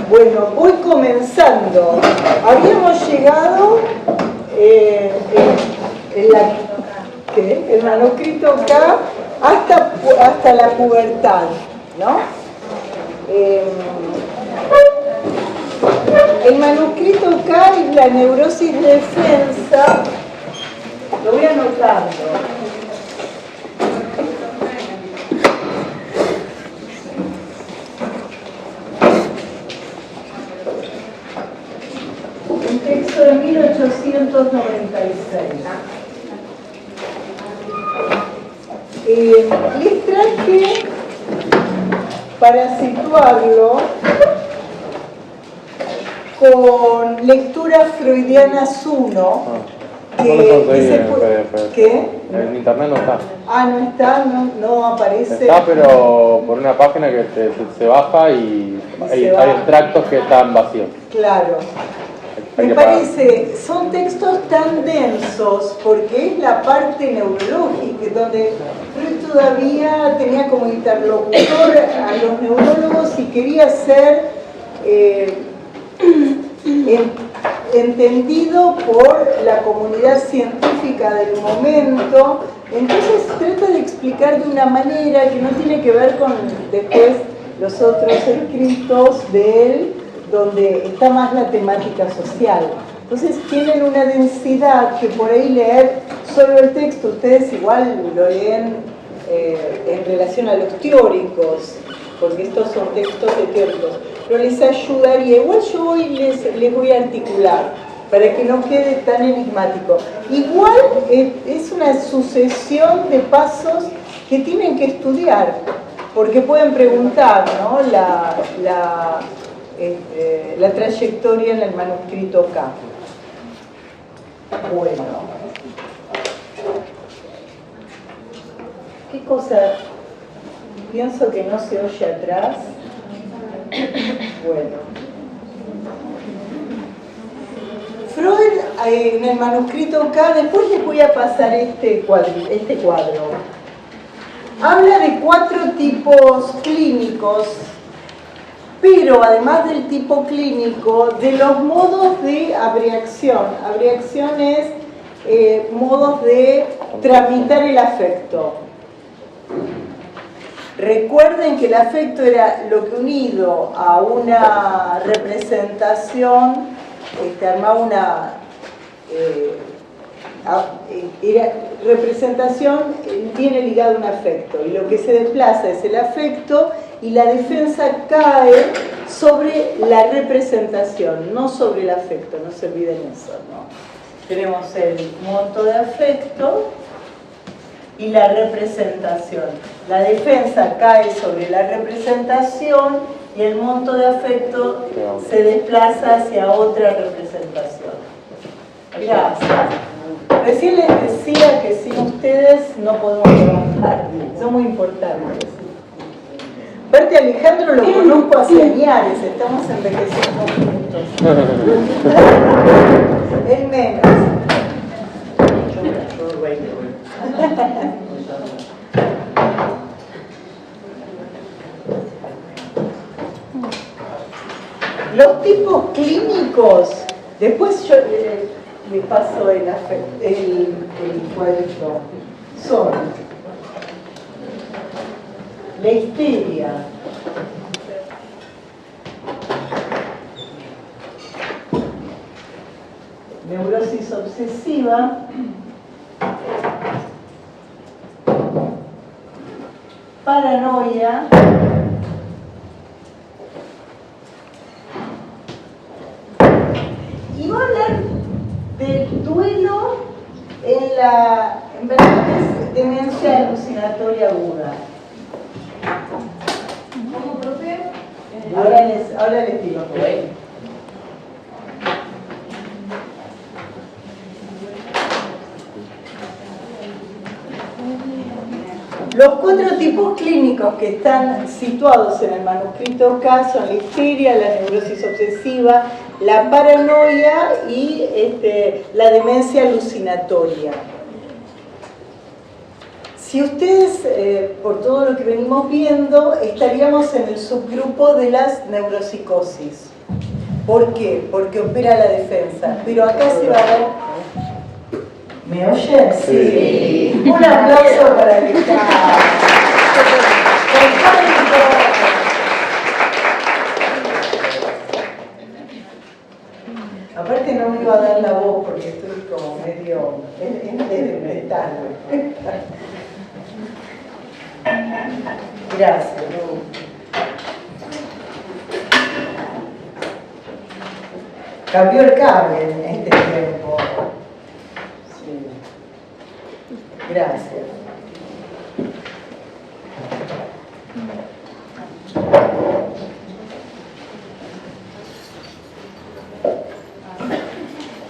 Bueno, voy comenzando. Habíamos llegado el manuscrito K hasta la pubertad, ¿no? El manuscrito K y la neurosis de defensa, lo voy anotando. Un texto de 1896. Les traje, para situarlo, con lecturas freudianas 1, ¿Qué? En internet no está. Ah, no está, no aparece. Está, pero por una página que se baja y hay extractos que están vacíos. Claro. Me parece, son textos tan densos porque es la parte neurológica, donde Freud todavía tenía como interlocutor a los neurólogos y quería ser entendido por la comunidad científica del momento. Entonces trata de explicar de una manera que no tiene que ver con después los otros escritos de él, donde está más la temática social. Entonces tienen una densidad que por ahí leer solo el texto, ustedes igual lo leen en relación a los teóricos, porque estos son textos de teóricos, pero les ayudaría, igual yo hoy les voy a articular para que no quede tan enigmático. Igual es una sucesión de pasos que tienen que estudiar, porque pueden preguntar, ¿no? La trayectoria en el manuscrito K. Bueno, ¿qué cosa? Pienso que no se oye atrás. Bueno, Freud en el manuscrito K, después les voy a pasar este cuadro. Habla de 4 tipos clínicos, pero además del tipo clínico, de los modos de abreacción. Abreacción es modos de tramitar el afecto. Recuerden que el afecto era lo que unido a una representación, armaba una... representación viene ligado a un afecto, y lo que se desplaza es el afecto, y la defensa cae sobre la representación, no sobre el afecto, no se olviden eso, ¿no? Tenemos el monto de afecto y la representación. La defensa cae sobre la representación y el monto de afecto se desplaza hacia otra representación. Gracias. Recién les decía que sin ustedes no podemos trabajar, son muy importantes. Aparte, Alejandro lo conozco hace años, estamos envejeciendo juntos. Él menos. Los tipos clínicos, después yo les paso el cuadrito, son la histeria, neurosis obsesiva, paranoia, y va a hablar del duelo en verdad es demencia alucinatoria aguda. ¿Cómo, profe? Ahora les digo. Los 4 tipos clínicos que están situados en el manuscrito K son la histeria, la neurosis obsesiva, la paranoia y la demencia alucinatoria. Si ustedes, por todo lo que venimos viendo, estaríamos en el subgrupo de las neuropsicosis. ¿Por qué? Porque opera la defensa. Pero acá se va a ver... ¿Me oyen? Sí. Un aplauso para el Estado. Aparte no me iba a dar la voz porque estoy como medio... es de metal. Gracias, Lu. Cambió el cable en este tiempo. Sí. Gracias.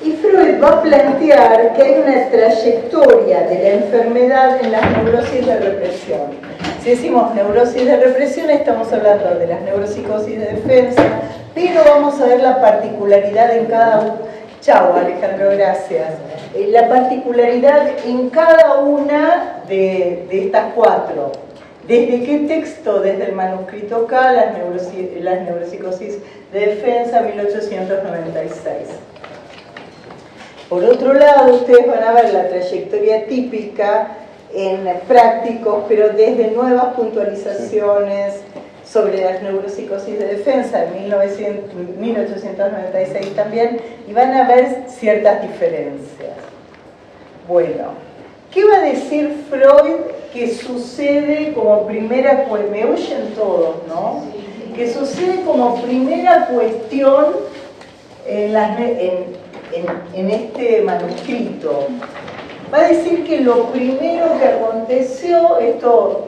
Y Freud va a plantear que hay una trayectoria de la enfermedad en las neurosis de represión. Si decimos neurosis de represión, estamos hablando de las neuropsicosis de defensa, pero vamos a ver la particularidad en cada uno. Chao, Alejandro, gracias. La particularidad en cada una de estas cuatro. ¿Desde qué texto? Desde el manuscrito K, las neuropsicosis de defensa, 1896. Por otro lado, ustedes van a ver la trayectoria típica en prácticos, pero desde nuevas puntualizaciones sobre las neuropsicosis de defensa en 1896 también, y van a ver ciertas diferencias. Bueno, ¿qué va a decir Freud que sucede como primera cuestión? Me oyen todos, ¿no? Que sucede como primera cuestión en este manuscrito. Va a decir que lo primero que aconteció, esto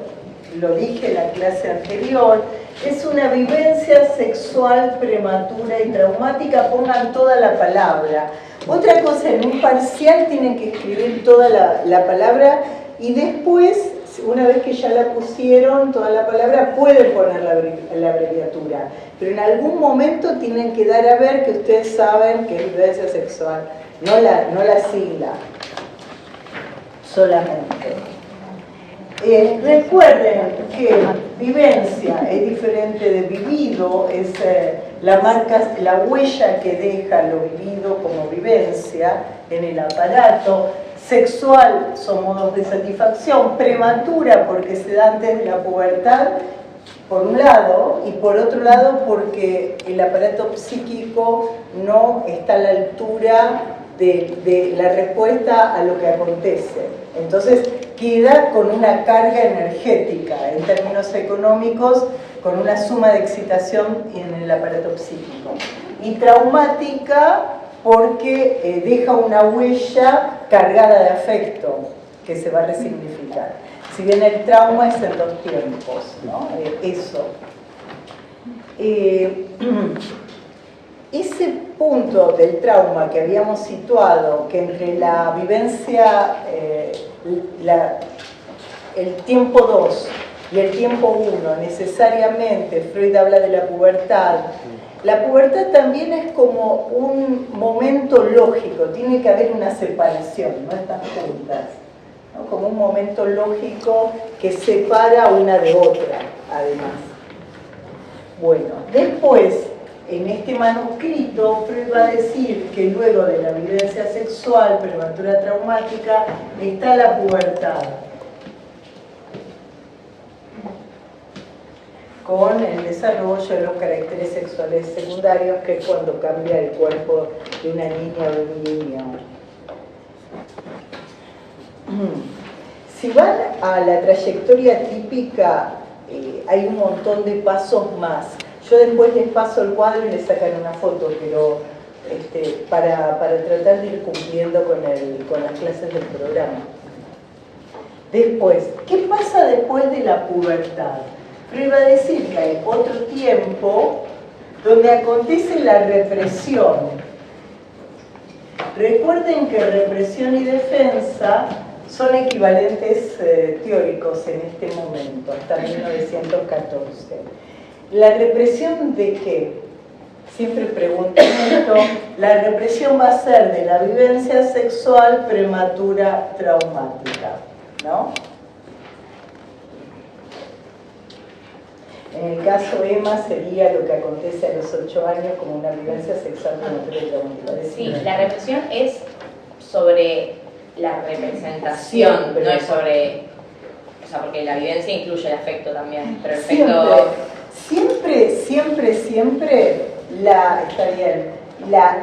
lo dije en la clase anterior, es una vivencia sexual prematura y traumática. Pongan toda la palabra. Otra cosa, en un parcial tienen que escribir toda la palabra y después, una vez que ya la pusieron toda la palabra, pueden poner la abreviatura. Pero en algún momento tienen que dar a ver que ustedes saben que es vivencia sexual, no la sigla solamente. Recuerden que vivencia es diferente de vivido, es la huella que deja lo vivido como vivencia en el aparato. Sexual son modos de satisfacción, prematura porque se da antes de la pubertad, por un lado, y por otro lado porque el aparato psíquico no está a la altura de la respuesta a lo que acontece. Entonces queda con una carga energética, en términos económicos, con una suma de excitación en el aparato psíquico. Y traumática porque deja una huella cargada de afecto que se va a resignificar. Si bien el trauma es en dos tiempos, ¿no? Eso. Ese punto del trauma que habíamos situado, que entre la vivencia, el tiempo 2 y el tiempo 1, necesariamente, Freud habla de la pubertad. La pubertad también es como un momento lógico, tiene que haber una separación, no están juntas, ¿no? Como un momento lógico que separa una de otra, además. Bueno, después, en este manuscrito, Freud va a decir que luego de la vivencia sexual prematura traumática está la pubertad, con el desarrollo de los caracteres sexuales secundarios, que es cuando cambia el cuerpo de una niña o de un niño. Si van a la trayectoria típica, hay un montón de pasos más. Yo después les paso el cuadro y les sacan una foto, pero para tratar de ir cumpliendo con las clases del programa. Después, ¿qué pasa después de la pubertad? Freud va a decir que hay otro tiempo donde acontece la represión. Recuerden que represión y defensa son equivalentes teóricos en este momento, hasta 1914. ¿La represión de qué? Siempre preguntan esto. La represión va a ser de la vivencia sexual prematura traumática, ¿no? En el caso Emma sería lo que acontece a los 8 años como una vivencia sexual prematura y traumática. Sí, la represión es sobre la representación, Siempre. no es sobre... O sea, porque la vivencia incluye el afecto también, pero el Siempre, afecto... siempre, está bien, la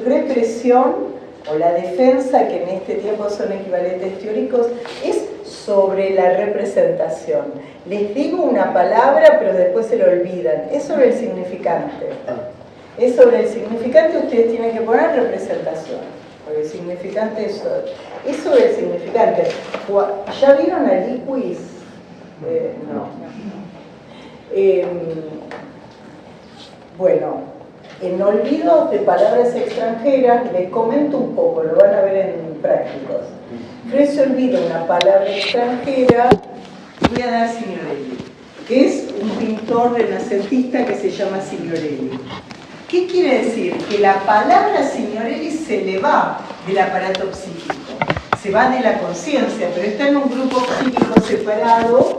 represión o la defensa, que en este tiempo son equivalentes teóricos, es sobre la representación. Les digo una palabra, pero después se lo olvidan. Es sobre el significante. Es sobre el significante, ustedes tienen que poner representación. Porque el significante es sobre el significante. ¿Ya vieron a Liquis? No. Bueno, en olvido de palabras extranjeras, les comento un poco, lo van a ver en prácticos. Freud se olvida una palabra extranjera, voy a dar Signorelli, que es un pintor renacentista que se llama Signorelli. ¿Qué quiere decir? Que la palabra Signorelli se le va del aparato psíquico, se va de la conciencia, pero está en un grupo psíquico separado,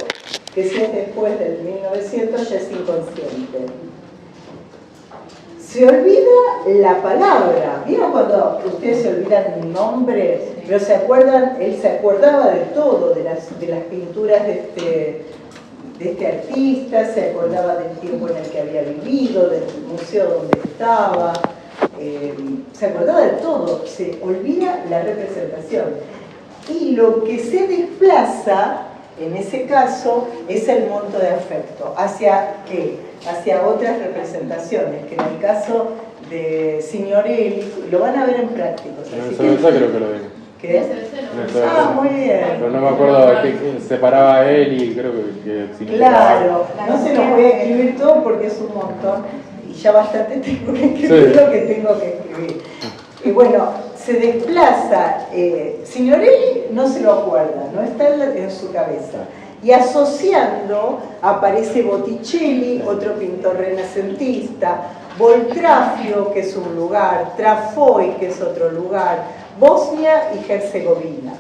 que si es después del 1900 ya es inconsciente. Se olvida la palabra. ¿Vieron cuando ustedes se olvidan un nombre? Pero se acuerdan, él se acordaba de todo, de las pinturas de este artista, se acordaba del tiempo en el que había vivido, del museo donde estaba, se acordaba de todo, se olvida la representación. Y lo que se desplaza, en ese caso, es el monto de afecto. ¿Hacia qué? Hacia otras representaciones, que en el caso de Signorelli, lo van a ver en prácticos. En el CBC creo que lo vi. ¿Qué? Muy bien. Pero no me acuerdo que separaba a él y creo que significaba. Claro, no se los voy a escribir todo porque es un montón y ya bastante tengo que escribir lo que tengo que escribir. Y bueno, se desplaza, Signorelli no se lo acuerda, no está en su cabeza. Y asociando aparece Botticelli, otro pintor renacentista, Boltraffio, que es un lugar, Trafoi, que es otro lugar, Bosnia y Herzegovina.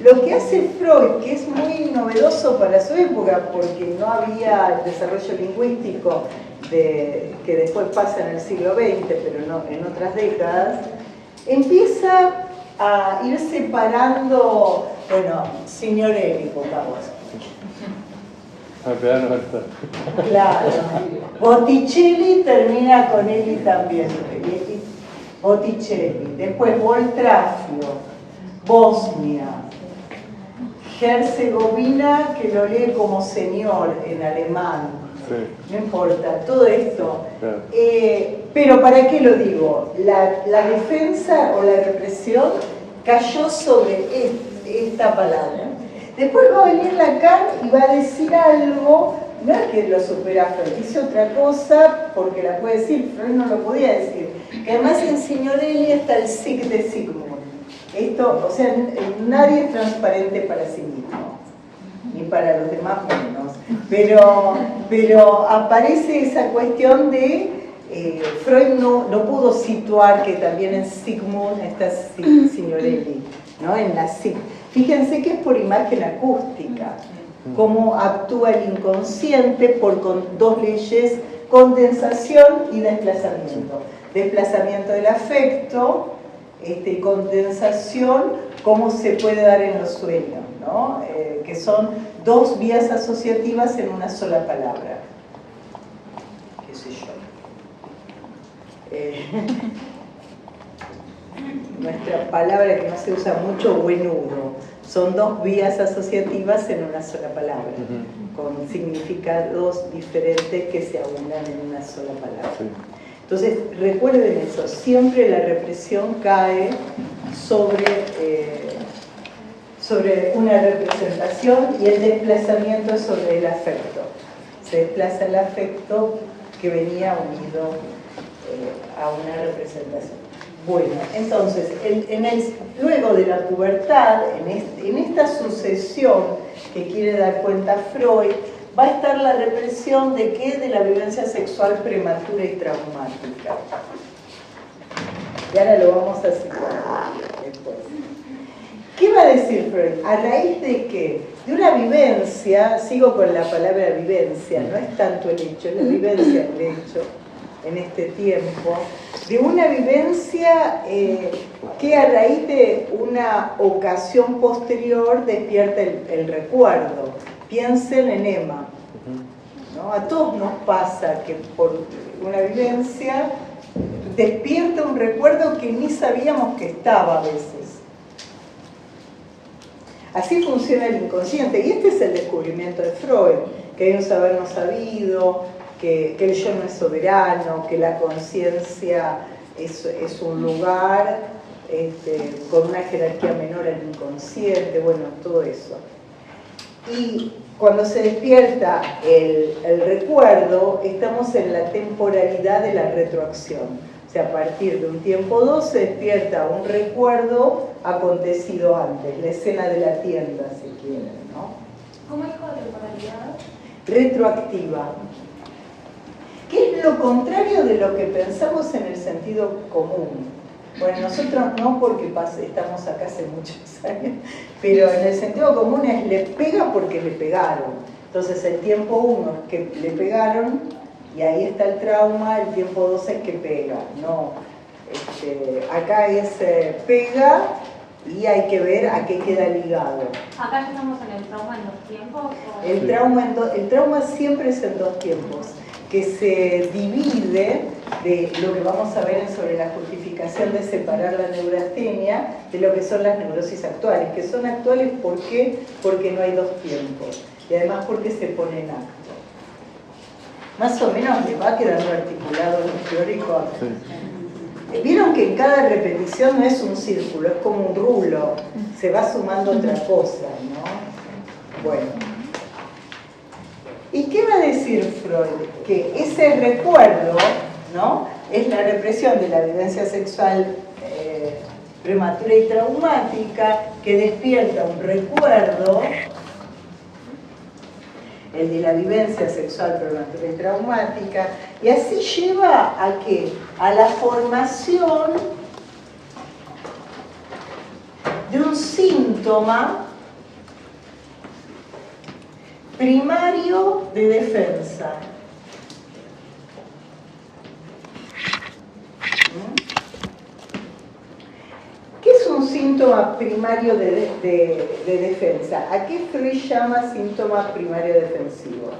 Lo que hace Freud, que es muy novedoso para su época, porque no había el desarrollo lingüístico que después pasa en el siglo XX, pero no en otras décadas, empieza a ir separando, bueno, Signorelli, pongamos. Claro. Botticelli termina con Eli también. Botticelli. Después Boltraffio, Bosnia, Herzegovina, que lo lee como señor en alemán. Sí. No importa, todo esto. Claro. Pero ¿para qué lo digo? La defensa o la represión cayó sobre esta palabra. Después va a venir Lacan y va a decir algo, no es que lo supera Freud, dice otra cosa porque la puede decir, Freud no lo podía decir, que además en Signorelli está el sig de Sigmund. Esto, o sea, nadie es transparente para sí mismo, ni para los demás menos, pero aparece esa cuestión de, Freud no pudo situar que también en Sigmund está Signorelli, ¿no? En la sig. Fíjense que es por imagen acústica, cómo actúa el inconsciente por dos leyes, condensación y desplazamiento. Desplazamiento del afecto, condensación, cómo se puede dar en los sueños, ¿no? Que son dos vías asociativas en una sola palabra. ¿Qué sé yo? Nuestra palabra que no se usa mucho, buenudo, son dos vías asociativas en una sola palabra, con significados diferentes que se aunan en una sola palabra. Entonces, recuerden eso, siempre la represión cae sobre una representación y el desplazamiento es sobre el afecto. Se desplaza el afecto que venía unido a una representación. Bueno, entonces, luego de la pubertad, en esta sucesión que quiere dar cuenta Freud, va a estar la represión de ¿qué? De la violencia sexual prematura y traumática. Y ahora lo vamos a situar después. ¿Qué va a decir Freud? ¿A raíz de qué? De una vivencia, sigo con la palabra vivencia, no es tanto el hecho, es la vivencia el hecho en este tiempo, de una vivencia que a raíz de una ocasión posterior despierta el recuerdo. Piensen en Emma, ¿no? A todos nos pasa que por una vivencia despierta un recuerdo que ni sabíamos que estaba a veces. Así funciona el inconsciente, y este es el descubrimiento de Freud, que hay un saber no sabido, que el yo no es soberano, que la conciencia es un lugar con una jerarquía menor al inconsciente, bueno, todo eso. Y cuando se despierta el recuerdo, estamos en la temporalidad de la retroacción. O sea, a partir de un tiempo 2 se despierta un recuerdo acontecido antes, la escena de la tienda, si quieren, ¿no? ¿Cómo es con temporalidad? Retroactiva. ¿Qué es lo contrario de lo que pensamos en el sentido común? Bueno, nosotros no, porque estamos acá hace muchos años, pero en el sentido común es le pega porque le pegaron. Entonces el tiempo 1 es que le pegaron y ahí está el trauma, el tiempo 2 es que pega. No, acá es pega y hay que ver a qué queda ligado. ¿Acá ya estamos en el trauma en 2 tiempos? ¿O? El trauma siempre es en 2 tiempos, que se divide de lo que vamos a ver sobre la justificación de separar la neurastenia de lo que son las neurosis actuales, que son actuales ¿por qué? Porque no hay 2 tiempos y además porque se pone en acto. Más o menos le va quedando articulado lo teórico. Sí. Vieron que en cada repetición no es un círculo, es como un rulo, se va sumando otra cosa, ¿no? Bueno. ¿Y qué va a decir Freud? Que ese recuerdo, ¿no?, es la represión de la vivencia sexual prematura y traumática, que despierta un recuerdo, el de la vivencia sexual prematura y traumática, y así lleva a ¿qué? A la formación de un síntoma primario de defensa. ¿Qué es un síntoma primario de defensa? ¿A qué Freud llama síntoma primario defensivo?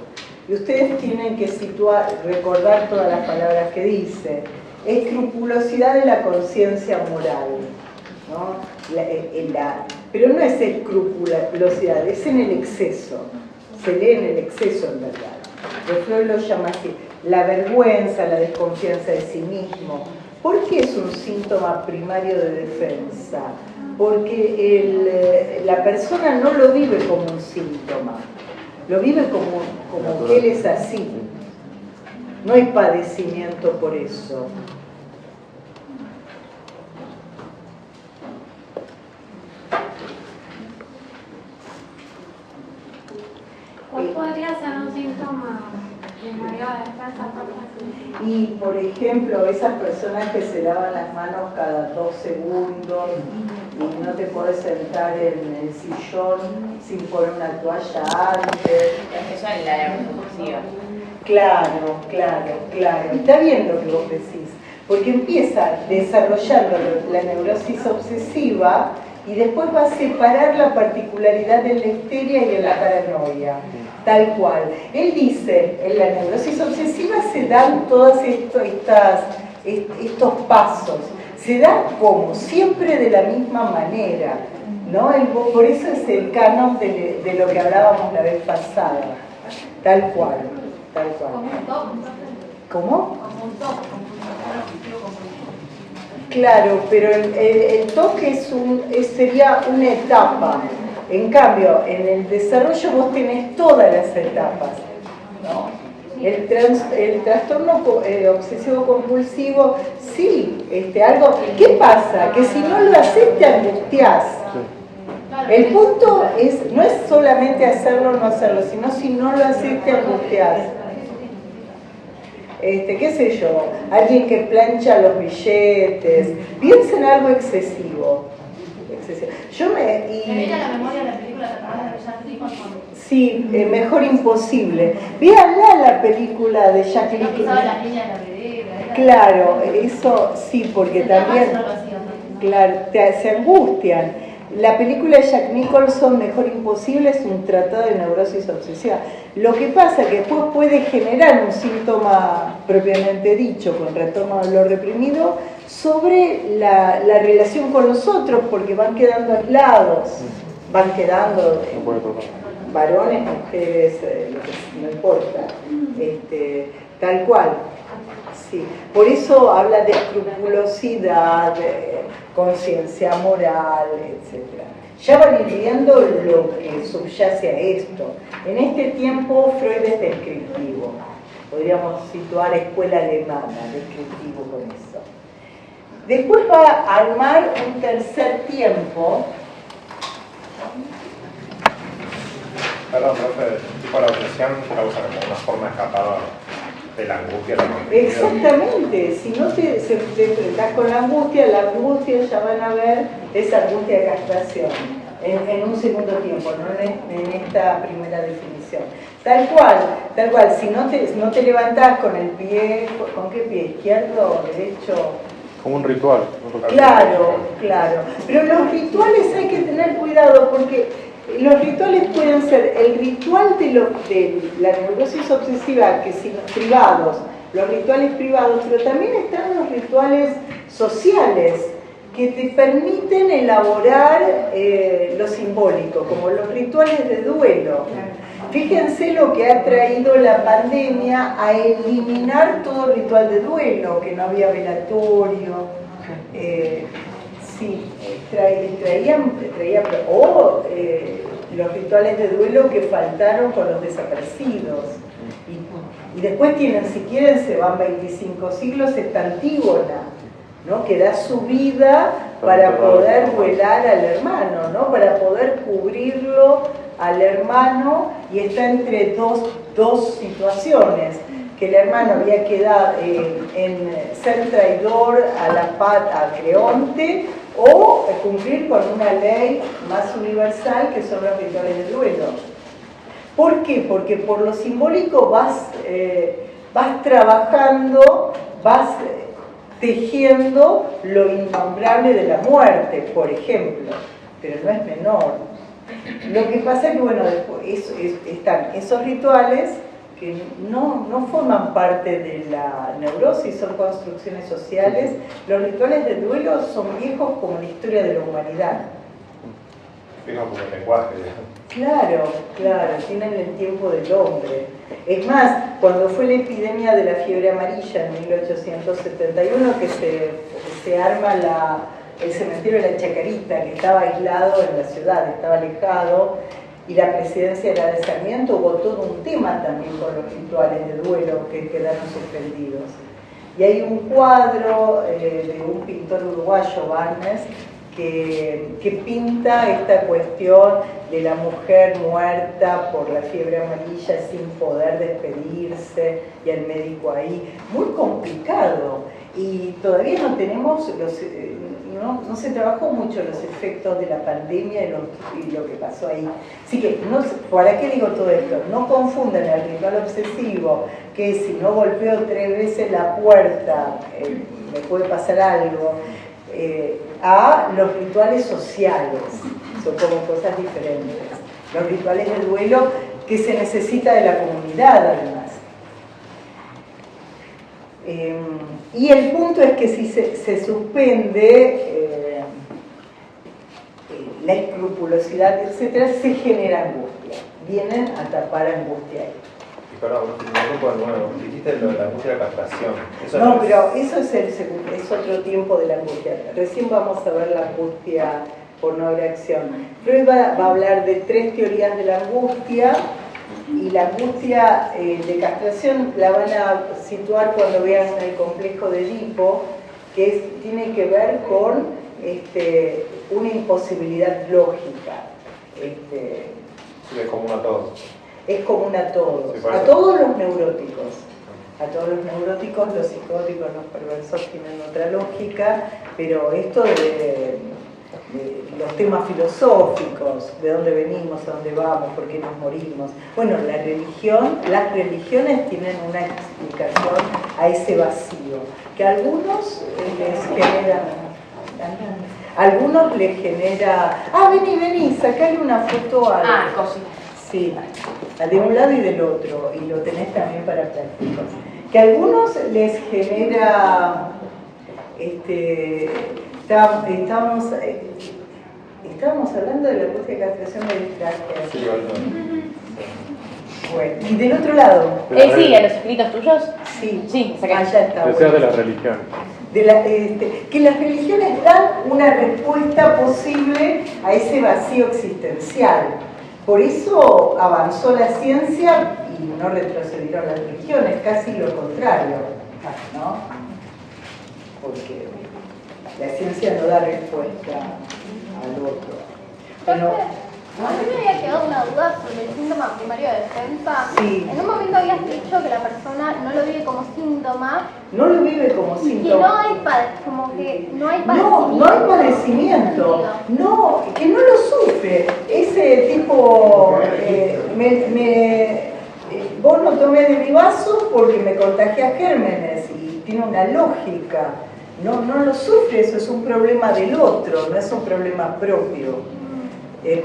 Y ustedes tienen que recordar todas las palabras que dice. Escrupulosidad de la conciencia moral, ¿no? Pero no es escrupulosidad, es en el exceso. Se lee en el exceso, en verdad. Pero Freud lo llama así: la vergüenza, la desconfianza de sí mismo. ¿Por qué es un síntoma primario de defensa? Porque la persona no lo vive como un síntoma, lo vive como que él es así. No hay padecimiento por eso. ¿Cuál podría ser un síntoma primario de defensa? Y, por ejemplo, esas personas que se lavan las manos cada 2 segundos y no te podés sentar en el sillón sin poner una toalla antes. Eso es la neurosis obsesiva. Claro. Está bien lo que vos decís, porque empieza desarrollando la neurosis obsesiva y después va a separar la particularidad en la histeria y en la paranoia, tal cual. Él dice, en la neurosis obsesiva se dan todos estos pasos, se dan como, siempre de la misma manera, ¿no? Por eso es el canon de lo que hablábamos la vez pasada, tal cual. Como un top. ¿Cómo? Como un top, Claro, pero el toque sería una etapa. En cambio, en el desarrollo vos tenés todas las etapas, ¿no? El trastorno obsesivo-compulsivo, sí, algo. ¿Qué pasa? Que si no lo haces te angustiás. El punto no es solamente hacerlo o no hacerlo, sino si no lo haces te angustiás. Qué sé yo, alguien que plancha los billetes, piensa en algo excesivo. Me viene a la memoria la película que acabas de ver, Jack Nicholson. Sí, Mejor Imposible. Véanla la película de Jack No Nicholson. pisaba la niña en la vereda. Claro, eso sí, porque también, claro, se angustian. La película de Jack Nicholson, Mejor Imposible, es un tratado de neurosis obsesiva. Lo que pasa es que después puede generar un síntoma propiamente dicho, con retorno a lo reprimido, sobre la relación con los otros, porque van quedando aislados, van quedando varones, mujeres, no importa, tal cual. Sí. Por eso habla de escrupulosidad, conciencia moral, etc. Ya van ir viendo lo que subyace a esto. En este tiempo Freud es descriptivo. Podríamos situar escuela alemana, descriptivo con eso. Después va a armar un tercer tiempo. Perdón, profe, tipo la obsesión causa como una forma de escapar de la angustia. Exactamente, si no te enfrentas con la angustia ya van a ver esa angustia de castración en un segundo tiempo, no en esta primera definición. Tal cual, si no te levantás con el pie, ¿con qué pie? ¿Izquierdo o derecho? Como un ritual. Claro. Pero los rituales hay que tener cuidado porque los rituales pueden ser el ritual de la neurosis obsesiva, que si los privados, los rituales privados, pero también están los rituales sociales que te permiten elaborar lo simbólico, como los rituales de duelo. Fíjense lo que ha traído la pandemia a eliminar todo ritual de duelo, que no había velatorio. Sí, los rituales de duelo que faltaron con los desaparecidos. Y después tienen, si quieren, se van 25 siglos, esta Antígona, ¿no? Que da su vida para poder velar al hermano, ¿no? Para poder cubrirlo al hermano, y está entre dos situaciones. Que el hermano había quedado en ser traidor a Creonte, o cumplir con una ley más universal que son los rituales de duelo. ¿Por qué? Porque por lo simbólico vas trabajando, vas tejiendo lo innombrable de la muerte, por ejemplo, pero no es menor. Lo que pasa es que, bueno, están esos rituales que no forman parte de la neurosis, son construcciones sociales. Los rituales de duelo son viejos como la historia de la humanidad. Fijan como el lenguaje. Claro, tienen el tiempo del hombre. Es más, cuando fue la epidemia de la fiebre amarilla en 1871, que se arma el cementerio de la Chacarita, que estaba aislado en la ciudad, estaba alejado, y la presidencia era de Sarmiento, hubo todo un tema también con los rituales de duelo que quedaron suspendidos. Y hay un cuadro de un pintor uruguayo, Barnes, que pinta esta cuestión de la mujer muerta por la fiebre amarilla sin poder despedirse, y el médico ahí. Muy complicado, y todavía no tenemos no se trabajó mucho los efectos de la pandemia y lo que pasó ahí. Así que, ¿para qué digo todo esto? No confundan el ritual obsesivo, que si no golpeo 3 veces la puerta, me puede pasar algo, a los rituales sociales. Son como cosas diferentes. Los rituales de duelo que se necesita de la comunidad, además. Y el punto es que si se suspende la escrupulosidad, etc., se genera angustia. Vienen a tapar angustia ahí. Y perdón, un poco de nuevo, dijiste lo de la angustia de la castración. No, pero eso es otro tiempo de la angustia. Recién vamos a ver la angustia por no reacción. Freud va a hablar de 3 teorías de la angustia. Y la angustia de castración la van a situar cuando vean el complejo de Edipo, que tiene que ver con una imposibilidad lógica. Sí, es común a todos. Es común a todos, sí, a todos los neuróticos. A todos los neuróticos, los psicóticos, los perversos tienen otra lógica, pero esto los temas filosóficos, de dónde venimos, a dónde vamos, por qué nos morimos. Bueno, las religiones tienen una explicación a ese vacío, que a algunos les genera... vení, sacale una foto a... cosita. Sí, de un lado y del otro, y lo tenés también para prácticos. Que a algunos les genera... Estábamos hablando de la cuestión de castración del traje. Sí, Bueno, y del otro lado. Sí, a los escritos tuyos. Sí, saqué. allá está. Deseos de la religión. Que las religiones dan una respuesta posible a ese vacío existencial. Por eso avanzó la ciencia y no retrocedieron las religiones, casi lo contrario, ¿no? Porque la ciencia no da respuesta al otro. Bueno, a mí me había quedado una duda sobre el síntoma primario de defensa. Sí. En un momento habías dicho que la persona no lo vive como síntoma. no lo vive como Y que síntoma. no hay padecimiento. No hay padecimiento. No, que no lo sufre. Ese tipo, vos no tomé de mi vaso porque me contagié a gérmenes y tiene una lógica. No lo sufre, eso es un problema del otro, no es un problema propio.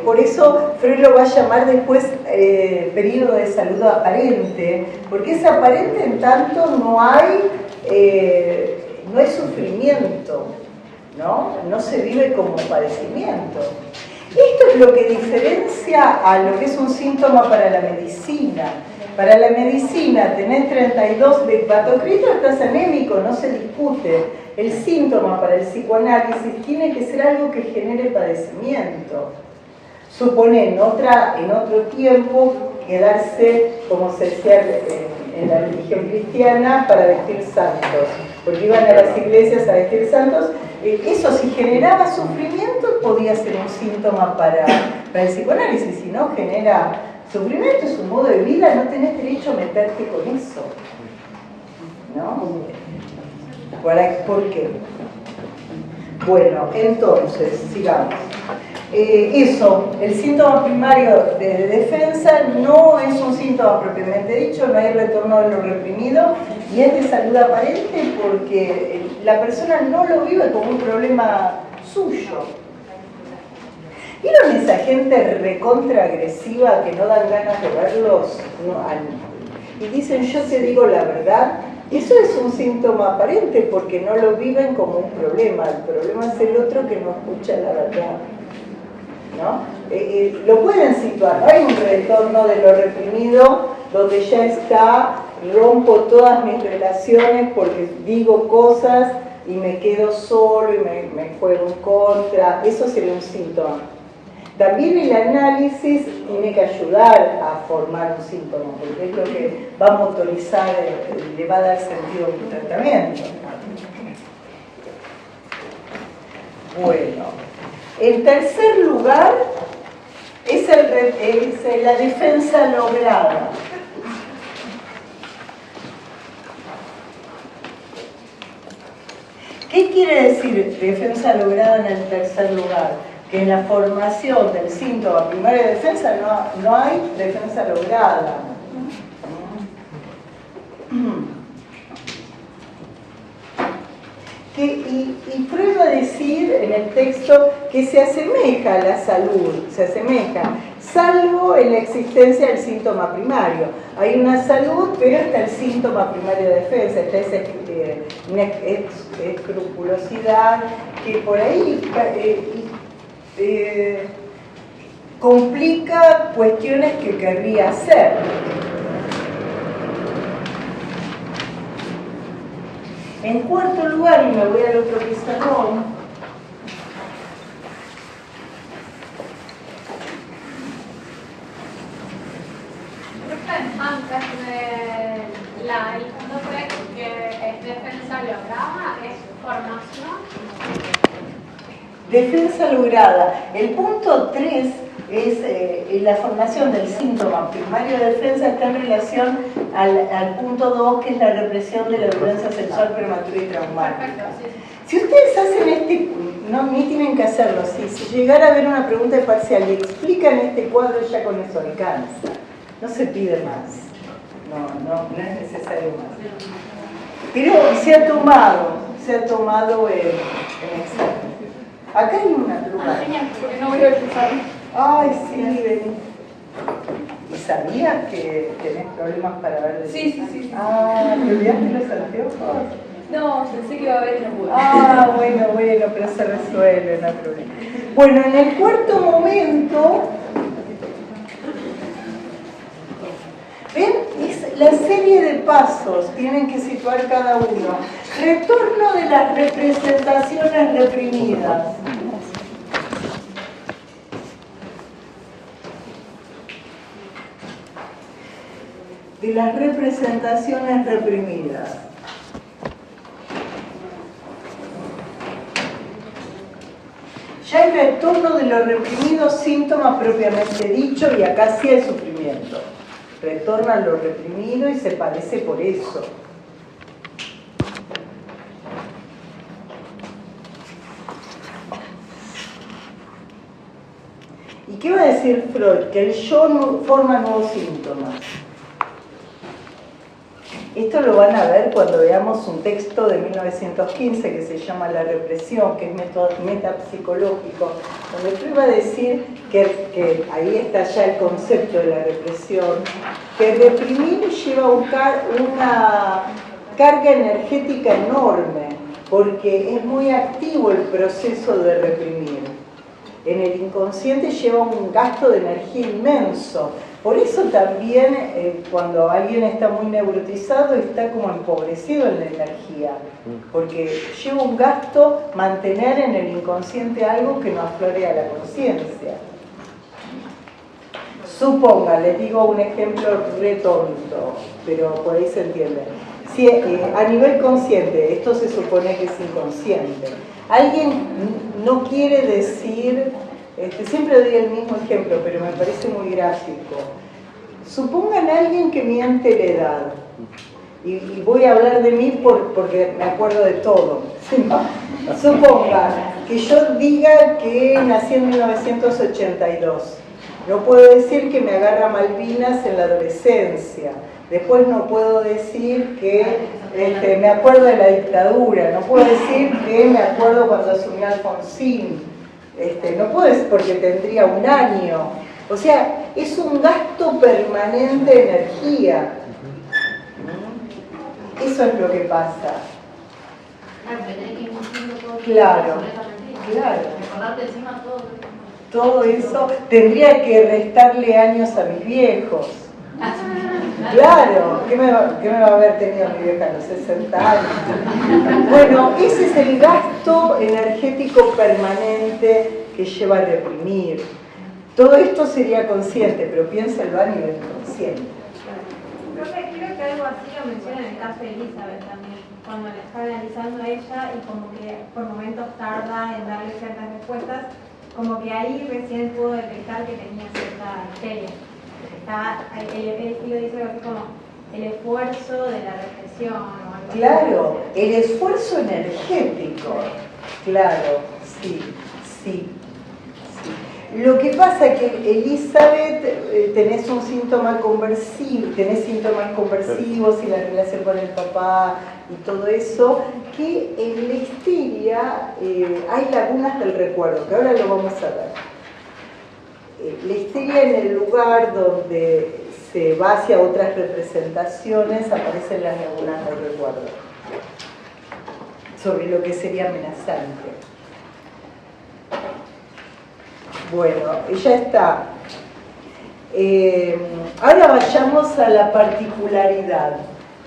Por eso Freud lo va a llamar después periodo de salud aparente, porque es aparente en tanto no hay sufrimiento, no se vive como padecimiento. Esto es lo que diferencia a lo que es un síntoma para la medicina. Para la medicina tenés 32 de hepatocrito, estás anémico, no se discute. El síntoma para el psicoanálisis tiene que ser algo que genere padecimiento. Supone en otro tiempo quedarse, como se decía en la religión cristiana, para vestir santos, porque iban a las iglesias a vestir santos. Eso, si generaba sufrimiento, podía ser un síntoma para el psicoanálisis. Si no genera sufrimiento, es un modo de vida, no tenés derecho a meterte con eso, ¿no? ¿Por qué? Bueno, entonces, sigamos. Eso, el síntoma primario de defensa no es un síntoma propiamente dicho, no hay retorno de lo reprimido y es de salud aparente porque la persona no lo vive como un problema suyo. ¿Vieron esa gente recontra agresiva que no dan ganas de verlos? Y dicen, yo te digo la verdad. Eso es un síntoma aparente porque no lo viven como un problema. El problema es el otro que no escucha la verdad, ¿no? Lo pueden situar, no hay un retorno de lo reprimido donde ya está, rompo todas mis relaciones porque digo cosas y me quedo solo y me juego en contra. Eso sería un síntoma. También el análisis tiene que ayudar a formar un síntoma, porque es lo que va a motorizar, le va a dar sentido a un tratamiento. Bueno, en tercer lugar es la defensa lograda. ¿Qué quiere decir defensa lograda en el tercer lugar? Que en la formación del síntoma primario de defensa no hay defensa lograda. Y Freud va a decir en el texto que se asemeja a la salud, se asemeja, salvo en la existencia del síntoma primario. Hay una salud, pero está el síntoma primario de defensa, está esa escrupulosidad que por ahí complica cuestiones que querría hacer. En cuarto lugar, y me voy al otro pizarrón, Antes de el punto 3, que es defensa lograda, es formación. Defensa lograda. El punto 3 es la formación del síntoma primario de defensa, está en relación al punto 2, que es la represión de la violencia sexual prematura y traumática. Perfecto, sí. Si ustedes hacen no, ni tienen que hacerlo, si llegara a haber una pregunta de parcial y explican este cuadro, ya con eso alcanza. No se pide más. No es necesario más. Pero se ha tomado en examen. Acá hay una pluma. Porque no veo el pizarro. Ay, sí, vení. ¿Y sabías que tenés problemas para ver? Sí. Ah, ¿te olvidaste los anteojos? No, pensé que iba a haber y no pude. Ah, bueno, pero se resuelve, no hay problema. Bueno, en el cuarto momento, ¿ven? Es la serie de pasos, tienen que situar cada uno. Retorno de las representaciones reprimidas. De las representaciones reprimidas. Ya el retorno de lo reprimido, síntoma propiamente dicho, y acá sí hay sufrimiento. Retorna lo reprimido y se padece por eso. ¿Y qué va a decir Freud? Que el yo forma nuevos síntomas. Esto lo van a ver cuando veamos un texto de 1915 que se llama La represión, que es metapsicológico, donde Freud va a decir que ahí está ya el concepto de la represión, que reprimir lleva una carga energética enorme, porque es muy activo el proceso de reprimir. En el inconsciente lleva un gasto de energía inmenso. Por eso también cuando alguien está muy neurotizado está como empobrecido en la energía, porque lleva un gasto mantener en el inconsciente algo que no aflore a la conciencia. Suponga, les digo un ejemplo re tonto, pero por ahí se entiende. Si a nivel consciente, esto se supone que es inconsciente, alguien no quiere decir... siempre doy el mismo ejemplo, pero me parece muy gráfico. Supongan a alguien que miente la edad, y voy a hablar de mí porque me acuerdo de todo. Supongan que yo diga que nací en 1982. No puedo decir que me agarra Malvinas en la adolescencia. Después no puedo decir que me acuerdo de la dictadura. No puedo decir que me acuerdo cuando asumió Alfonsín. No puedo porque tendría un año. O sea, es un gasto permanente de energía. Eso es lo que pasa. Claro. Recordarte encima todo. Todo eso tendría que restarle años a mis viejos. Claro, ¿qué me va a haber tenido mi vieja a los 60 años? Bueno, ese es el gasto energético permanente que lleva a reprimir. Todo esto sería consciente, pero piénsenlo a nivel inconsciente. Profe, creo que algo así lo menciona en el caso de Elizabeth también, cuando la está analizando a ella y como que por momentos tarda en darle ciertas respuestas, como que ahí recién pudo detectar que tenía cierta histeria. Él lo dice así como el esfuerzo de la represión o algo. Claro, el esfuerzo energético. Claro, sí. Lo que pasa es que Elizabeth tenés un síntoma conversivo, tenés síntomas conversivos y la relación con el papá y todo eso, que en la histeria hay lagunas del recuerdo, que ahora lo vamos a ver. La histeria en el lugar donde se va hacia otras representaciones aparecen las lagunas del recuerdo, sobre lo que sería amenazante. Bueno, ya está. Ahora vayamos a la particularidad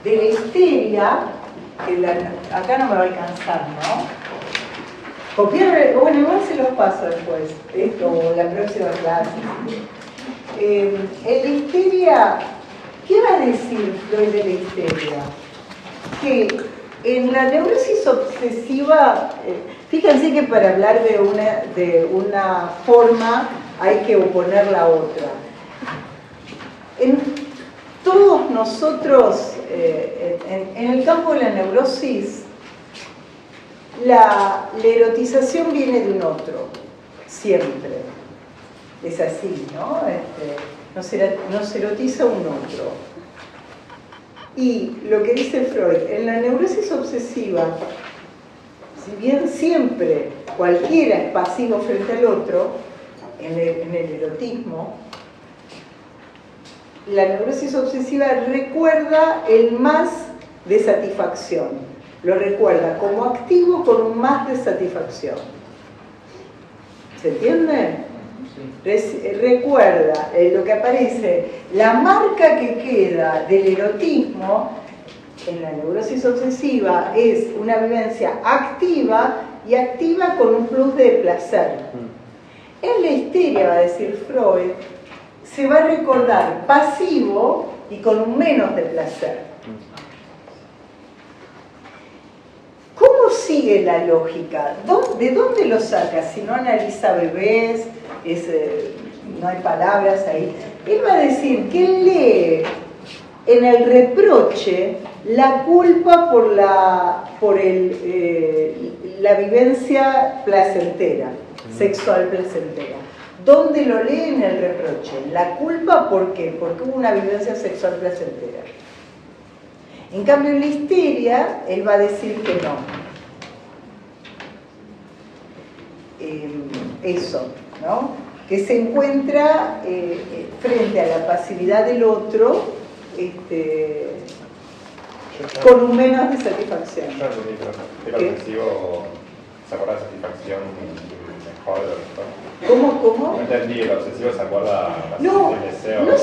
de la histeria, que acá no me va a alcanzar, ¿no? Copiar, bueno, igual se los paso después, esto o la próxima clase. En la histeria, ¿qué va a decir Freud de la histeria? Que en la neurosis obsesiva, fíjense que para hablar de una forma hay que oponer la otra. En todos nosotros, en el campo de la neurosis, la erotización viene de un otro, siempre. Es así, ¿no? Nos erotiza un otro. Y lo que dice Freud, en la neurosis obsesiva, si bien siempre cualquiera es pasivo frente al otro, en el erotismo, la neurosis obsesiva recuerda el más de satisfacción. Lo recuerda como activo con un más de satisfacción. ¿Se entiende? Recuerda lo que aparece, la marca que queda del erotismo en la neurosis obsesiva es una vivencia activa y activa con un plus de placer. En la histeria, va a decir Freud, se va a recordar pasivo y con un menos de placer. ¿Cómo sigue la lógica? ¿De dónde lo saca? Si no analiza bebés, no hay palabras ahí. Él va a decir que él lee en el reproche la culpa por la vivencia placentera, sexual placentera. ¿Dónde lo lee? En el reproche. La culpa, ¿por qué? Porque hubo una vivencia sexual placentera. En cambio, en la histeria, él va a decir que no. Eso, ¿no? Que se encuentra frente a la pasividad del otro con un menos de satisfacción. Yo entendí, pero el obsesivo se acuerda de satisfacción mejor de lo que fue. ¿Cómo? No entendí, el obsesivo se acuerda No, del deseo. no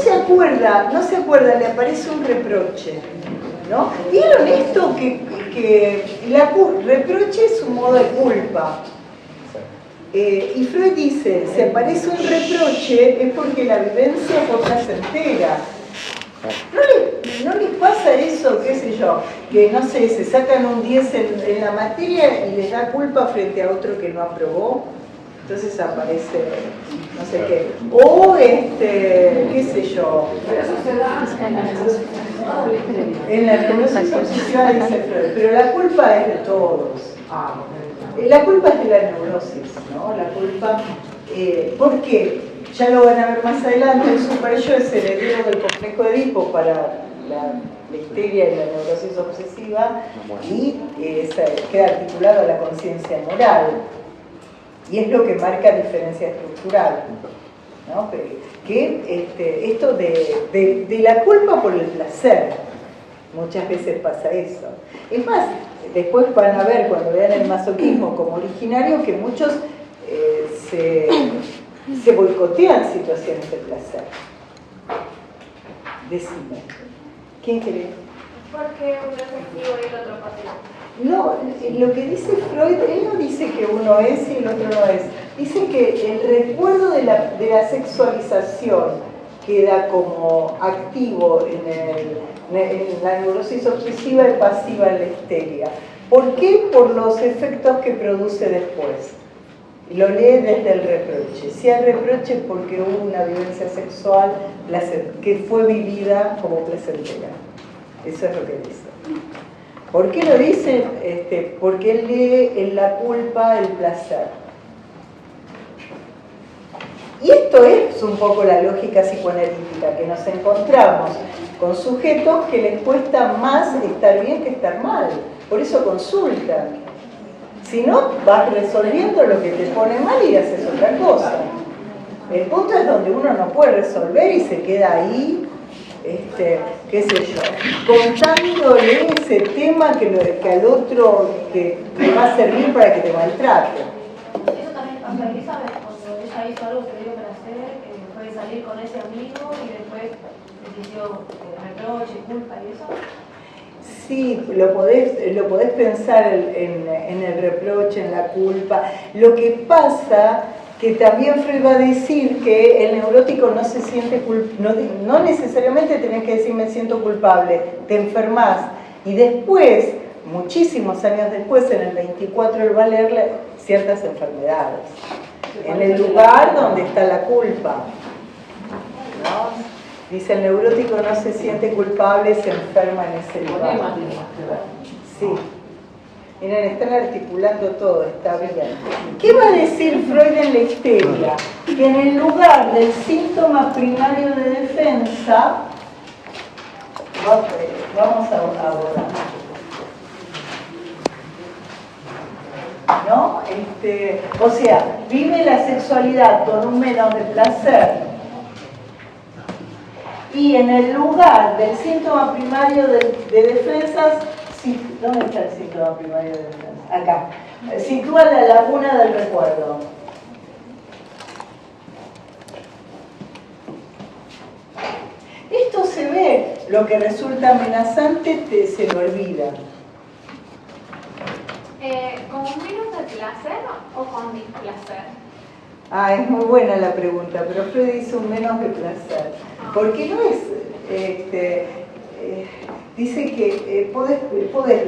se acuerda, le aparece un reproche, ¿no? ¿Vieron esto? Que reproche es un modo de culpa. Y Freud dice, si aparece un reproche es porque la vivencia fue placentera. ¿No les pasa eso, qué sé yo, que no sé, se sacan un 10 en la materia y les da culpa frente a otro que no aprobó? Entonces aparece, no sé qué. O, qué sé yo. En la neurosis obsesiva dice Freud, pero la culpa es de todos. La culpa es de la neurosis, ¿no? La culpa, ¿por qué? Ya lo van a ver más adelante, el super-yo es heredero del complejo de Edipo para la histeria y la neurosis obsesiva y queda articulado a la conciencia moral. Y es lo que marca diferencia estructural, ¿no? Esto de la culpa por el placer, muchas veces pasa eso. Es más, después van a ver cuando vean el masoquismo como originario que muchos se boicotean situaciones de placer. Decime, ¿quién cree? Porque uno es activo y el otro pasivo. No, lo que dice Freud, él no dice que uno es y el otro no es. Dice que el recuerdo de la sexualización queda como activo en la neurosis obsesiva y pasiva en la histeria. ¿Por qué? Por los efectos que produce después. Lo lee desde el reproche. Si hay reproche es porque hubo una vivencia sexual que fue vivida como placentera. Eso es lo que dice. ¿Por qué lo dice? Porque él lee en la culpa el placer. Y esto es un poco la lógica psicoanalítica, que nos encontramos con sujetos que les cuesta más estar bien que estar mal. Por eso consultan. Si no, vas resolviendo lo que te pone mal y haces otra cosa. El punto es donde uno no puede resolver y se queda ahí, qué sé yo, contándole ese tema que al otro que va a servir para que te maltrate. Eso también pasó a Elizabeth cuando ella hizo algo que le dio placer, fue salir con ese amigo y después le sintió reproche, culpa y eso. Sí, lo podés pensar en el reproche, en la culpa. Lo que pasa que también Freud va a decir que el neurótico no se siente culpable, no necesariamente tenés que decir me siento culpable, te enfermas. Y después, muchísimos años después, en el 24, él va a leer ciertas enfermedades. En el lugar donde está la culpa, ¿no? Dice, el neurótico no se siente culpable, se enferma en ese lugar. Sí. Miren, están articulando todo, está bien. ¿Qué va a decir Freud en la histeria? Que en el lugar del síntoma primario de defensa, vamos a abordar, ¿no? O sea, vive la sexualidad con un menos de placer, y en el lugar del síntoma primario de defensas, ¿dónde está el síntoma primario de defensa? Acá. Sitúa la laguna del recuerdo. Esto se ve, lo que resulta amenazante se lo olvida. ¿Con menos de placer o con displacer? Ah, es muy buena la pregunta, pero Freud dice un menos de placer. Porque no es, dice que podés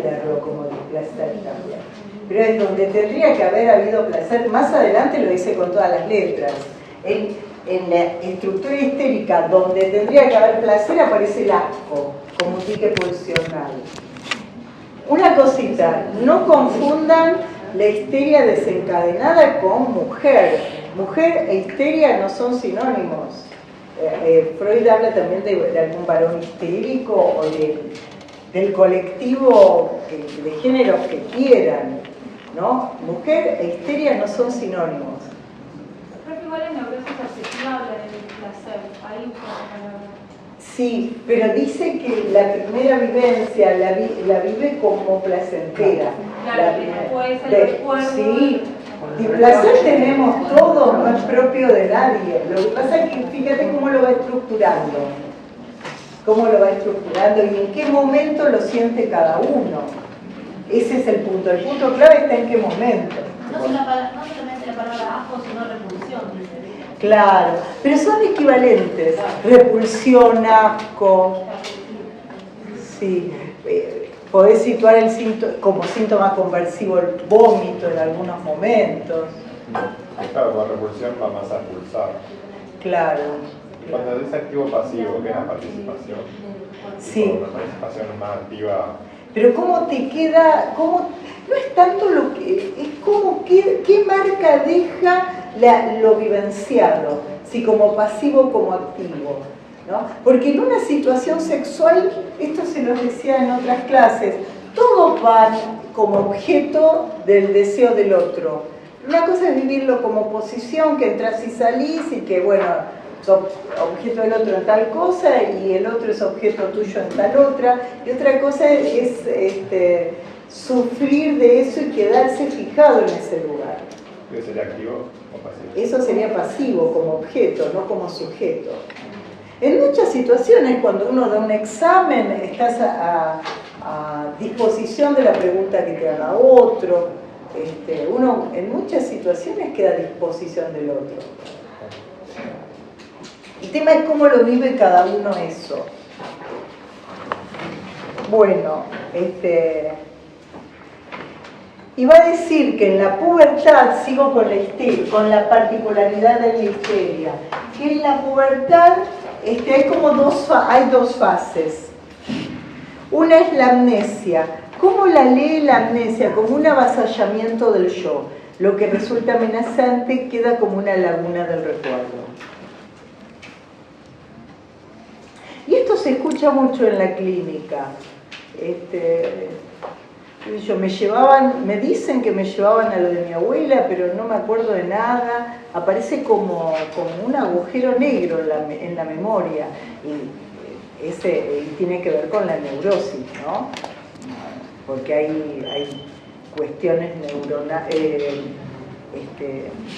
leerlo como displacer también, pero es donde tendría que haber habido placer. Más adelante lo dice con todas las letras. En la estructura histérica, donde tendría que haber placer, aparece el asco, como un tique pulsional. Una cosita, no confundan la histeria desencadenada con mujer. Mujer e histeria no son sinónimos. Freud habla también de algún varón histérico o del colectivo de géneros que quieran, ¿no? Mujer e histeria no son sinónimos. Creo que igual en neurosis obsesiva habla del placer, ahí usa la palabra. Sí, pero dice que la primera vivencia la vive como placentera. Claro, que después el recuerdo. Sí, y placer tenemos todo, no es propio de nadie. Lo que pasa es que fíjate cómo lo va estructurando. Cómo lo va estructurando y en qué momento lo siente cada uno. Ese es el punto. El punto clave está en qué momento. No solamente la palabra asco, sino repulsión, dice. Claro, pero son equivalentes. Repulsión, asco. Sí. Podés situar como síntoma conversivo el vómito en algunos momentos. Claro, la repulsión va más a pulsar. Claro. Cuando dice activo-pasivo, que es la participación. Sí. Una participación más activa. Pero cómo te queda, no es tanto lo que, es como qué marca deja lo vivenciado, si como pasivo o como activo, ¿no? Porque en una situación sexual, esto se los decía en otras clases, todos van como objeto del deseo del otro. Una cosa es vivirlo como posición, que entras y salís y que, bueno, sos objeto del otro en tal cosa y el otro es objeto tuyo en tal otra. Y otra cosa es sufrir de eso y quedarse fijado en ese lugar. ¿Qué sería activo o pasivo? Eso sería pasivo como objeto, no como sujeto. En muchas situaciones, cuando uno da un examen, estás a disposición de la pregunta que te haga otro. Uno en muchas situaciones queda a disposición del otro. El tema es cómo lo vive cada uno eso. Bueno, y va a decir que en la pubertad, sigo con la particularidad de la histeria, que en la pubertad hay dos fases. Una es la amnesia. ¿Cómo la lee la amnesia? Como un avasallamiento del yo. Lo que resulta amenazante queda como una laguna del recuerdo. Y esto se escucha mucho en la clínica. Me dicen que me llevaban a lo de mi abuela, pero no me acuerdo de nada. Aparece como un agujero negro en la memoria. Y tiene que ver con la neurosis, ¿no? Porque hay cuestiones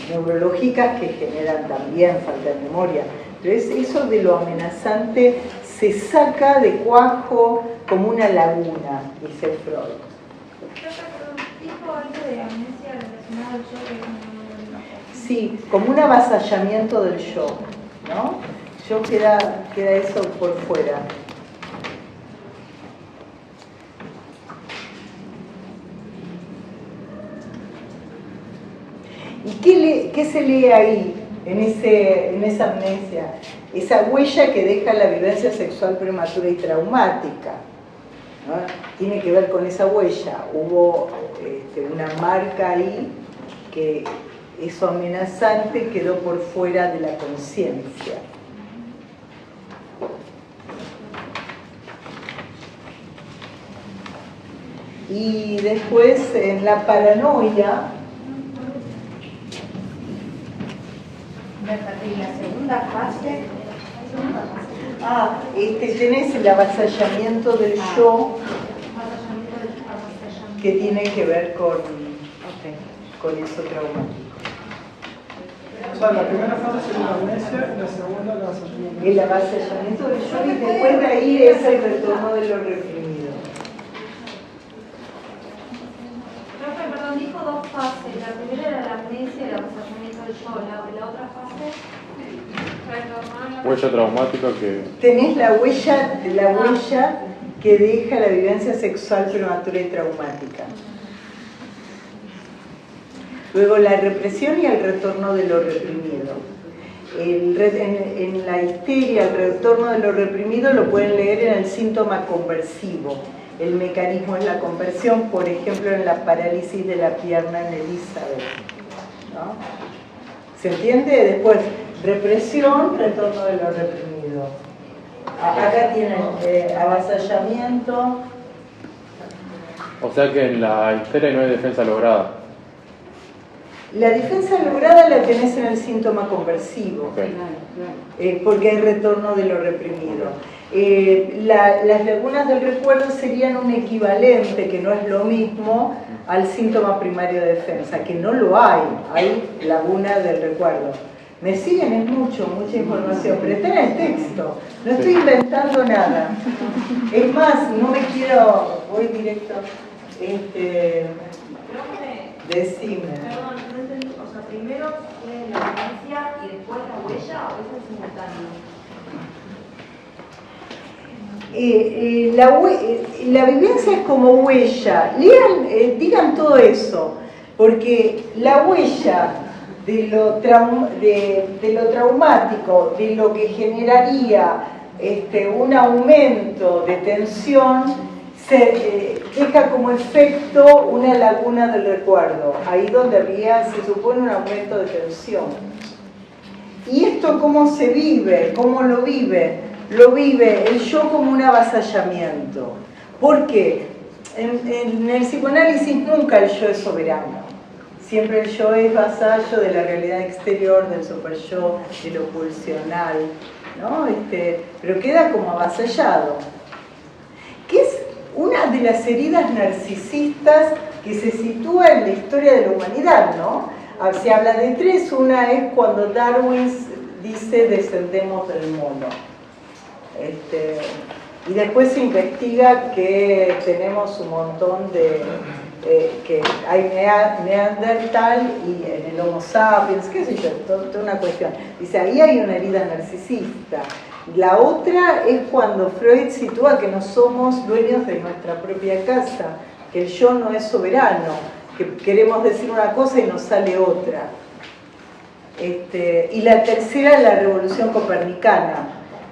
neurológicas que generan también falta de memoria. Entonces, eso de lo amenazante se saca de cuajo como una laguna, dice Freud. ¿Dijo algo de amnesia relacionada al yo que no? Sí, como un avasallamiento del yo, ¿no? Yo queda eso por fuera. ¿Y qué se lee ahí, en esa amnesia? Esa huella que deja la vivencia sexual prematura y traumática. ¿no? Tiene que ver con esa huella. Hubo una marca ahí que eso amenazante quedó por fuera de la conciencia. Y después en la paranoia, Y la segunda fase, tenés el avasallamiento del yo, que tiene que ver con eso traumático. O sea, la primera fase sería la amnesia y la segunda el avasallamiento. El avasallamiento del yo, y después de ahí es el retorno de lo reprimido. Profe, perdón, dijo dos fases. La primera era la amnesia y el avasallamiento del yo. La otra fase, retornar. Huella traumática que... Tenés la huella que deja la vivencia sexual prematura y traumática. Luego la represión y el retorno de lo reprimido. En la histeria, el retorno de lo reprimido lo pueden leer en el síntoma conversivo. El mecanismo es la conversión, por ejemplo, en la parálisis de la pierna en Elizabeth, ¿no? ¿Se entiende? Después, represión, retorno de lo reprimido. Acá tienen avasallamiento. O sea que en la histeria no hay defensa lograda. La defensa lograda la tenés en el síntoma conversivo, Okay. porque hay retorno de lo reprimido. Las lagunas del recuerdo serían un equivalente, que no es lo mismo, al síntoma primario de defensa, que no lo hay laguna del recuerdo. Me siguen, es mucha información, pero está en el texto, no estoy inventando nada. Es más, no me quiero, voy directo, decime. perdón, no entendí, o sea, primero fue la vivencia y después la huella, o eso es simultáneo. La vivencia es como huella. Lean, digan todo eso, porque la huella de lo traumático, de lo que generaría un aumento de tensión, deja como efecto una laguna del recuerdo, ahí donde había, se supone, un aumento de tensión. ¿Y esto cómo se vive? ¿Cómo lo vive? Lo vive el yo como un avasallamiento. ¿Por qué? En el psicoanálisis nunca el yo es soberano. Siempre el yo es vasallo de la realidad exterior, del superyo, de lo pulsional, ¿no? Pero queda como avasallado. ¿Qué es una de las heridas narcisistas que se sitúa en la historia de la humanidad, ¿no? Se habla de tres. Una es cuando Darwin dice descendemos del mono. Y después se investiga que tenemos un montón de... que hay Neandertal y en el Homo sapiens, qué sé yo, toda una cuestión. Dice, ahí hay una herida narcisista. La otra es cuando Freud sitúa que no somos dueños de nuestra propia casa, que el yo no es soberano, que queremos decir una cosa y nos sale otra. Y la tercera es la revolución copernicana,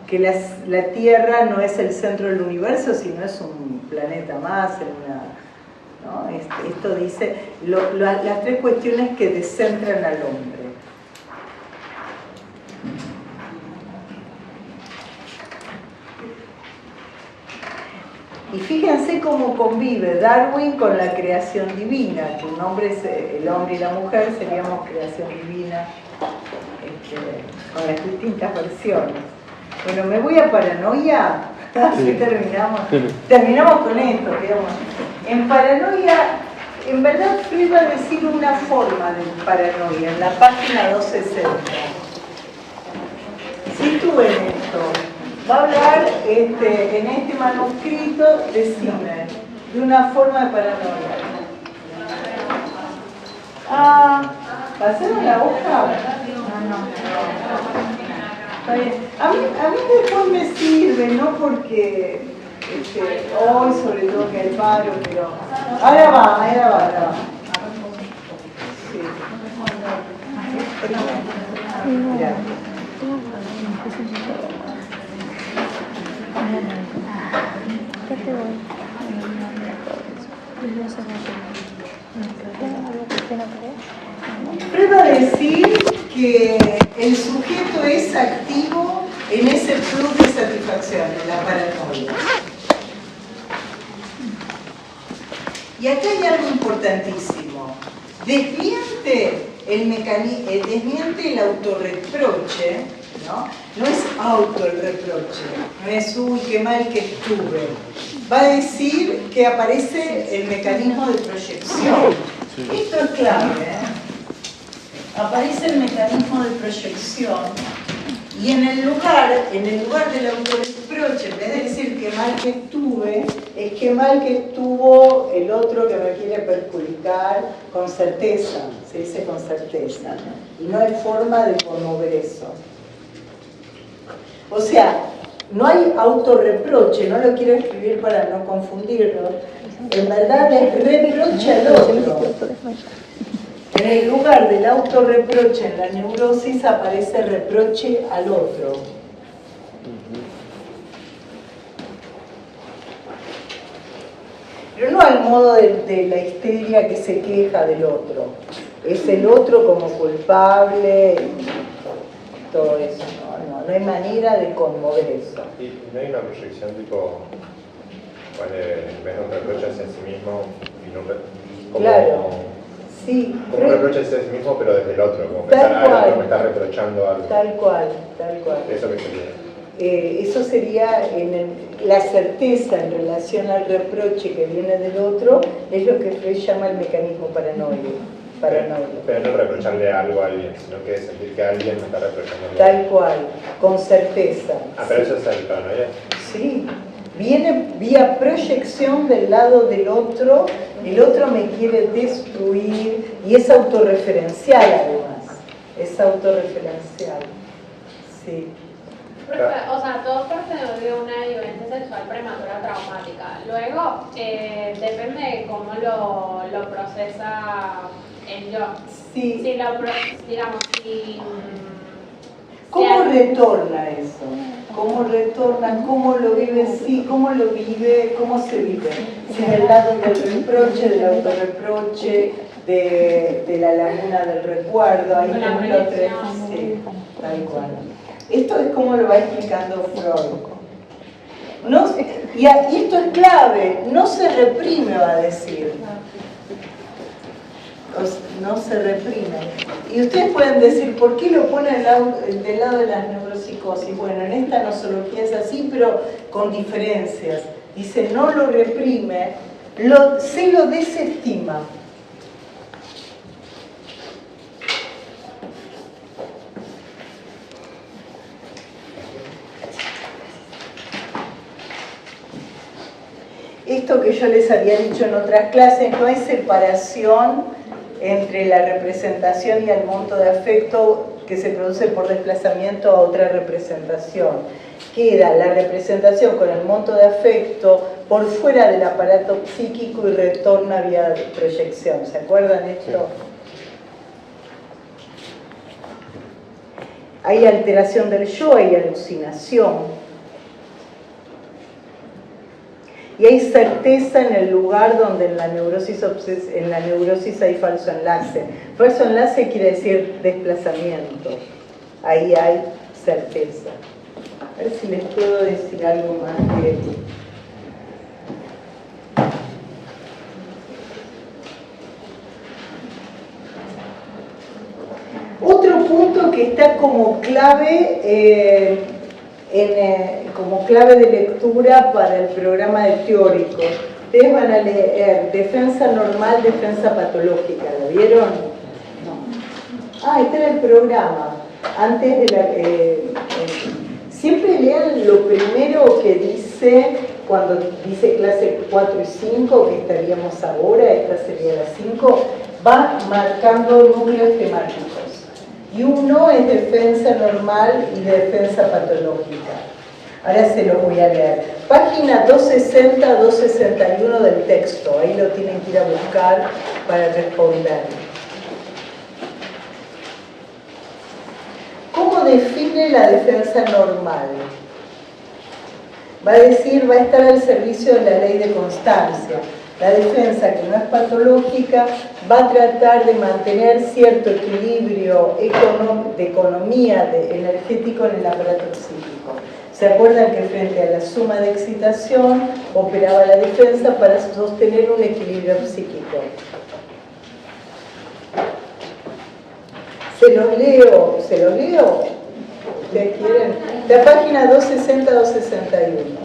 que la Tierra no es el centro del universo, sino es un planeta más, ¿no? Esto dice las tres cuestiones que descentran al hombre. Y fíjense cómo convive Darwin con la creación divina, que el hombre y la mujer seríamos creación divina, con las distintas versiones. Bueno, me voy a paranoia. Sí. Terminamos con esto, digamos. En paranoia, en verdad Freud va a decir una forma de paranoia, en la página 260. Sitúen esto. Va a hablar en este manuscrito, decime, de una forma de paranoia. ¿Pasaron la hoja? No. Está bien. A mí después me sirve, no porque hoy sobre todo que hay paro, pero ahora va. Sí. Gracias. ¿Qué te voy? Freud va a decir que el sujeto es activo en ese plus de satisfacción, en la paranoia. Y acá hay algo importantísimo. Desmiente el autorreproche, ¿no? No es auto el reproche, no es uy, qué mal que estuve. Va a decir que aparece el mecanismo de proyección. Esto es clave, ¿eh? Aparece el mecanismo de proyección y en el lugar del autorreproche, en vez de decir qué mal que estuve, es qué mal que estuvo el otro que me quiere perjudicar, con certeza, se dice con certeza, y no hay forma de conmover eso. O sea, no hay autorreproche, no lo quiero escribir para no confundirlo, en verdad es reproche al otro. En el lugar del autorreproche en la neurosis aparece reproche al otro. Pero no al modo de la histeria que se queja del otro. Es el otro como culpable, todo eso. No hay manera de conmover eso. ¿Y no hay una proyección tipo, bueno, en vez de un reproche hacia sí mismo, y no claro, sí. Como un reproche hacia sí mismo, pero desde el otro, como pensar, el otro me está reprochando algo. Tal cual. Eso que sería. Eso sería la certeza en relación al reproche que viene del otro, es lo que Freud llama el mecanismo paranoide. Pero no reprocharle algo a alguien, sino que sentir que alguien me está reprochando algo. Tal cual, con certeza. Pero eso es el paranoia. Sí, viene vía proyección del lado del otro, el otro me quiere destruir y es autorreferencial además, es autorreferencial, sí. O sea, todo parte de una vivencia sexual prematura traumática. Luego, depende de cómo lo procesa el yo. Sí. Si digamos, ¿Cómo retorna eso? ¿Cómo retorna? ¿Cómo lo vive? Sí, ¿cómo lo vive? ¿Cómo se vive? Si del lado del reproche, del autorreproche, de la laguna del recuerdo, ahí tenemos los tres. Sí, tal cual. Esto es como lo va explicando Freud. Y esto es clave, no se reprime, va a decir. No se reprime. Y ustedes pueden decir, ¿por qué lo pone del lado de las neuropsicosis? Bueno, en esta nosología es así, pero con diferencias. Dice, no lo reprime, se lo desestima. Esto que yo les había dicho en otras clases, no hay separación entre la representación y el monto de afecto que se produce por desplazamiento a otra representación. Queda la representación con el monto de afecto por fuera del aparato psíquico y retorna vía proyección. ¿Se acuerdan esto? Hay alteración del yo, hay alucinación. Y hay certeza en el lugar donde en la neurosis hay falso enlace. Falso enlace quiere decir desplazamiento. Ahí hay certeza. A ver si les puedo decir algo más de esto. Otro punto que está como clave como clave de lectura para el programa de teóricos. Ustedes van a leer defensa normal, defensa patológica. ¿Lo vieron? No. Este era el programa. Antes de siempre lean lo primero que dice, cuando dice clase 4 y 5, que estaríamos ahora, esta sería la 5, va marcando núcleos temáticos. Y uno es defensa normal y defensa patológica. Ahora se los voy a leer. Página 260-261 del texto. Ahí lo tienen que ir a buscar para responder. ¿Cómo define la defensa normal? Va a decir, va a estar al servicio de la ley de constancia. La defensa, que no es patológica, va a tratar de mantener cierto equilibrio de economía energético en el aparato psíquico. ¿Se acuerdan que frente a la suma de excitación operaba la defensa para sostener un equilibrio psíquico? ¿Se los leo? ¿Ustedes quieren? La página 260-261.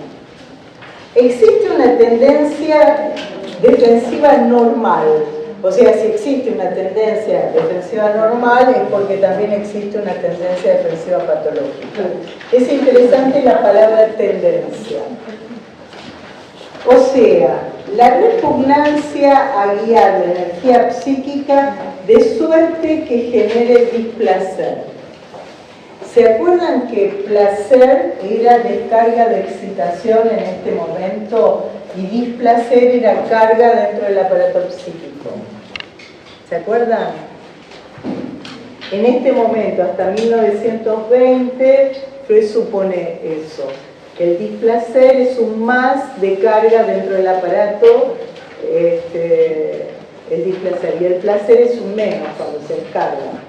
Existe una tendencia defensiva normal. O sea, si existe una tendencia defensiva normal es porque también existe una tendencia defensiva patológica. Es interesante la palabra tendencia. O sea, la repugnancia a guiar la energía psíquica de suerte que genere displacer. ¿Se acuerdan que placer era descarga de excitación en este momento y displacer era carga dentro del aparato psíquico? ¿Se acuerdan? En este momento, hasta 1920, Freud supone eso, que el displacer es un más de carga dentro del aparato, el displacer, y el placer es un menos cuando se descarga.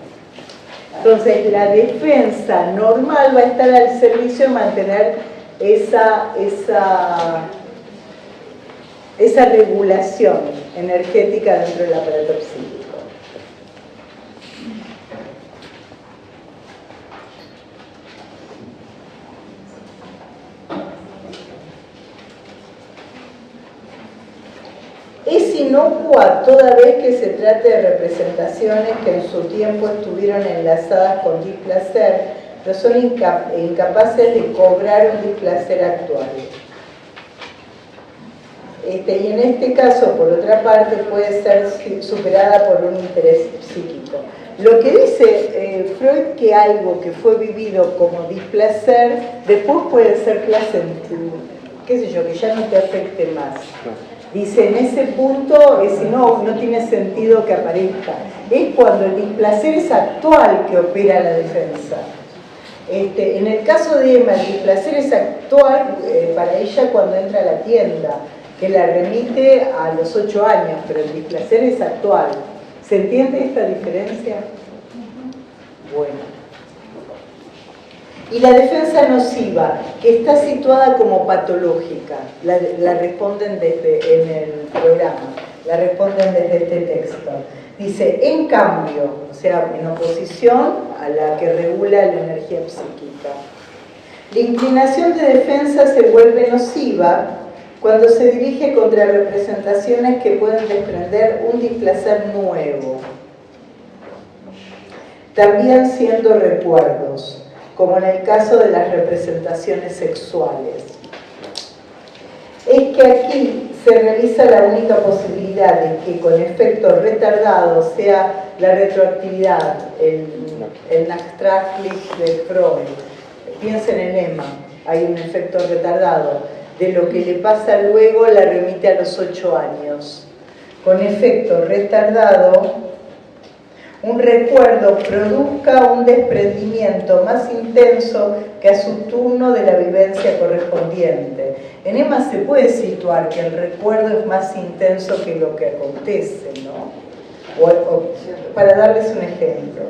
Entonces, la defensa normal va a estar al servicio de mantener esa regulación energética dentro del aparato psíquico. Es inocua toda vez que se trate de representaciones que en su tiempo estuvieron enlazadas con displacer, pero son incapaces de cobrar un displacer actual. Y en este caso, por otra parte, puede ser superada por un interés psíquico. Lo que dice Freud, que algo que fue vivido como displacer, después puede ser placentero, qué sé yo, que ya no te afecte más. Dice, en ese punto, si no tiene sentido que aparezca. Es cuando el displacer es actual que opera la defensa. En el caso de Emma, el displacer es actual para ella cuando entra a la tienda, que la remite a los 8 años, pero el displacer es actual. ¿Se entiende esta diferencia? Bueno. Y la defensa nociva, que está situada como patológica, la responden en el programa, la responden desde este texto. Dice, en cambio, o sea, en oposición a la que regula la energía psíquica, la inclinación de defensa se vuelve nociva cuando se dirige contra representaciones que pueden desprender un displacer nuevo, también siendo recuerdos, como en el caso de las representaciones sexuales. Es que aquí se realiza la única posibilidad de que con efecto retardado sea la retroactividad, el Nachträglich de Freud. Piensen en Emma, hay un efecto retardado. De lo que le pasa luego la remite a los 8 años. Con efecto retardado, un recuerdo produzca un desprendimiento más intenso que a su turno de la vivencia correspondiente. En Emma se puede situar que el recuerdo es más intenso que lo que acontece, ¿no? Para darles un ejemplo.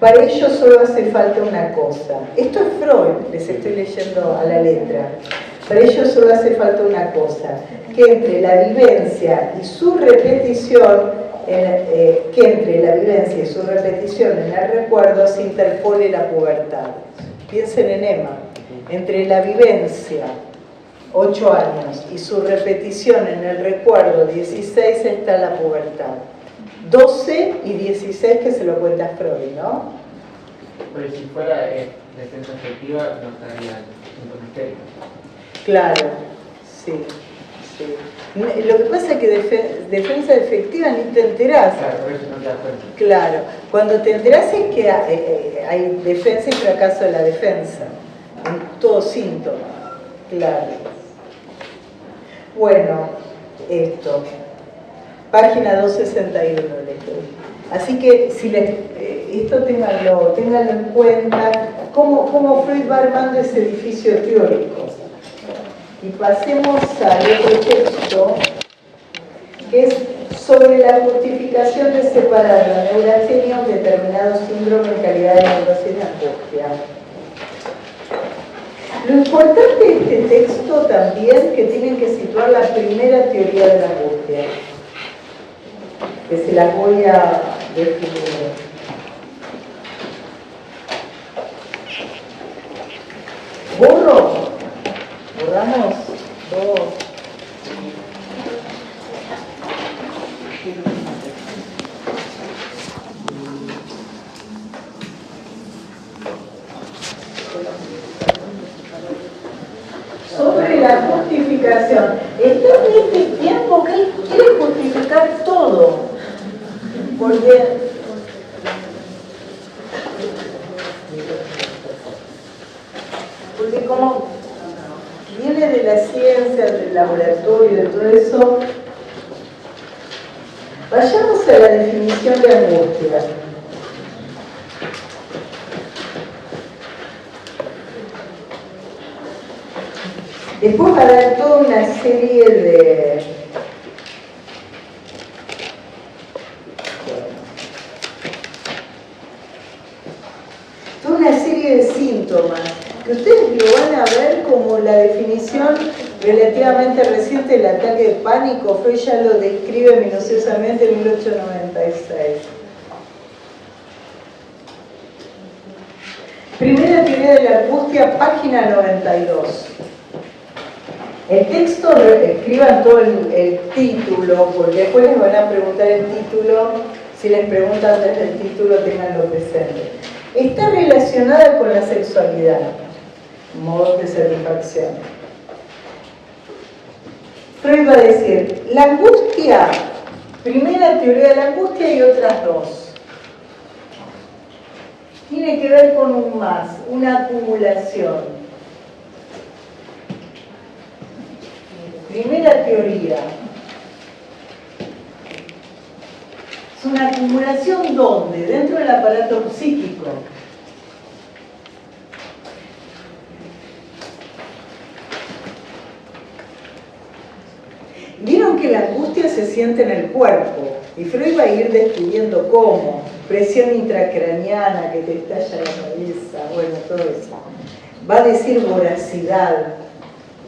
Para ello solo hace falta una cosa. Esto es Freud, les estoy leyendo a la letra. Para ello solo hace falta una cosa, que entre la vivencia y su repetición en el recuerdo se interpone la pubertad. Piensen en Emma, entre la vivencia, 8 años, y su repetición en el recuerdo, 16, está la pubertad. 12 y 16 que se lo cuenta Freud, ¿no? Pero si fuera defensa efectiva, no estaría en misterio. Claro, sí. Lo que pasa es que defensa efectiva ni te enterás. Claro, por eso no te das cuenta. Claro, cuando te enterás es que hay defensa y fracaso de la defensa, en todo síntoma. Claro. Bueno, esto. Página 261 les doy. Así que si esto ténganlo en cuenta, cómo Freud va armando ese edificio teórico. Y pasemos al otro texto, que es sobre la justificación de separar la neurastenia un determinado síndrome en calidad de neurosis de angustia. Lo importante de este texto también es que tienen que situar la primera teoría de la angustia, que se las voy a definir. Borramos dos. Sobre la justificación. Está en este tiempo que él quiere justificar todo. Porque como viene de la ciencia, del laboratorio, de todo eso, vayamos a la definición de angustia. Después va a dar toda una serie de síntomas que ustedes lo van a ver como la definición relativamente reciente del ataque de pánico. Freud ya lo describe minuciosamente en 1896. Primera teoría de la angustia, página 92. El texto, escriban todo el título, porque después les van a preguntar el título. Si les preguntan desde el título, tenganlo presente. Está relacionada con la sexualidad, modos de satisfacción. Freud va a decir, la angustia, primera teoría de la angustia y otras dos. Tiene que ver con un más, una acumulación. Primera teoría. Es una acumulación ¿dónde? Dentro del aparato psíquico. Vieron que la angustia se siente en el cuerpo y Freud va a ir describiendo cómo. Presión intracraniana que te estalla la cabeza, bueno, todo eso. Va a decir voracidad.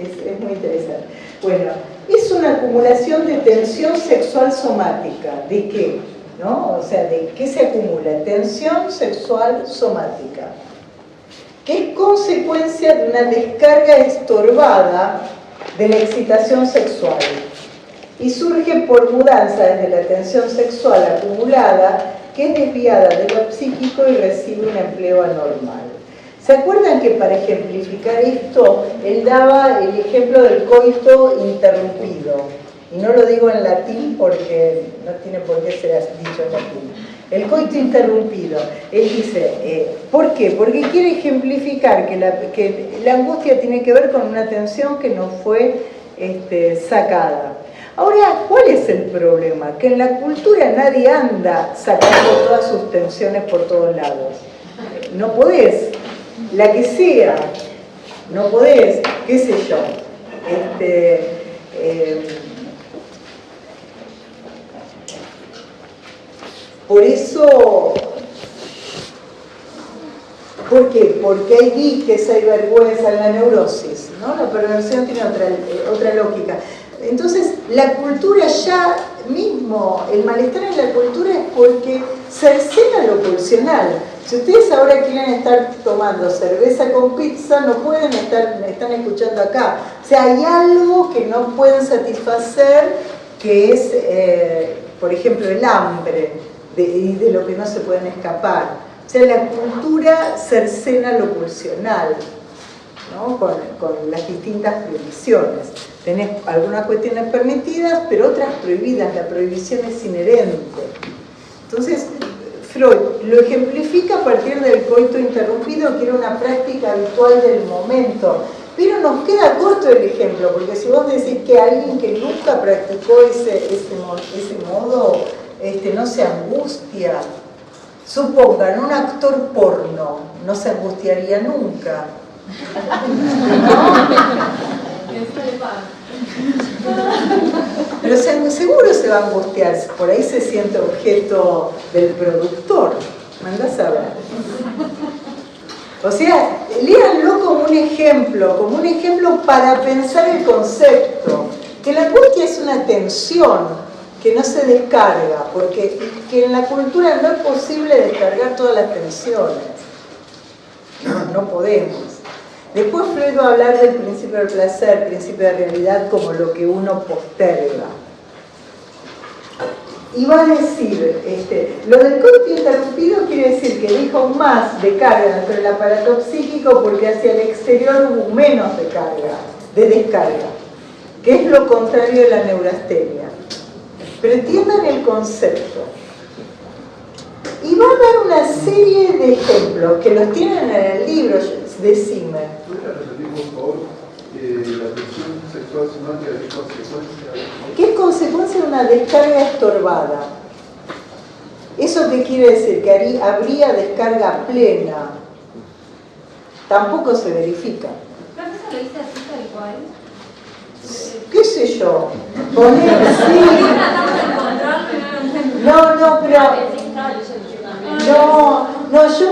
Es muy interesante. Bueno, es una acumulación de tensión sexual somática. ¿De qué? ¿No? O sea, ¿de qué se acumula? Tensión sexual somática, que es consecuencia de una descarga estorbada de la excitación sexual y surge por mudanza desde la tensión sexual acumulada que es desviada de lo psíquico y recibe un empleo anormal. ¿Se acuerdan que para ejemplificar esto, él daba el ejemplo del coito interrumpido? Y no lo digo en latín porque no tiene por qué ser dicho en latín. El coito interrumpido. Él dice, ¿por qué? Porque quiere ejemplificar que la angustia tiene que ver con una tensión que no fue sacada. Ahora, ¿cuál es el problema? Que en la cultura nadie anda sacando todas sus tensiones por todos lados. No podés. La que sea, no podés, qué sé yo, por eso, ¿por qué? Porque hay diques, hay vergüenza en la neurosis, ¿no? La perversión tiene otra lógica. Entonces, la cultura ya mismo, el malestar en la cultura es porque cercena lo pulsional. Si ustedes ahora quieren estar tomando cerveza con pizza, no pueden me están escuchando acá. O sea, hay algo que no pueden satisfacer, que es, por ejemplo, el hambre, y de lo que no se pueden escapar. O sea, la cultura cercena lo pulsional, ¿no? Con las distintas prohibiciones. Tenés algunas cuestiones permitidas, pero otras prohibidas. La prohibición es inherente. Entonces, Freud lo ejemplifica a partir del coito interrumpido, que era una práctica habitual del momento. Pero nos queda corto el ejemplo, porque si vos decís que alguien que nunca practicó ese modo no se angustia, supongan, un actor porno no se angustiaría nunca. ¿No? Pero seguro se va a angustiar, por ahí se siente objeto del productor. Mandás a ver. O sea, léanlo como un ejemplo para pensar el concepto. Que la angustia es una tensión que no se descarga, porque que en la cultura no es posible descargar todas las tensiones. No podemos. Después Freud va a hablar del principio del placer, principio de realidad, como lo que uno posterga. Y va a decir, lo del coito interrumpido quiere decir que dijo más de carga dentro del aparato psíquico porque hacia el exterior hubo menos de carga, de descarga, que es lo contrario de la neurastenia. Pero entiendan el concepto. Y va a dar una serie de ejemplos que los tienen en el libro de Zimmer. ¿Puedes repetir, por favor, la tensión sexual somática de consecuencia? ¿Qué es consecuencia de una descarga estorbada? ¿Eso qué quiere decir? Que habría descarga plena. Tampoco se verifica. ¿Profesor lo dice así tal cual? ¿Qué sé yo? Poner sí. No, pero... No, yo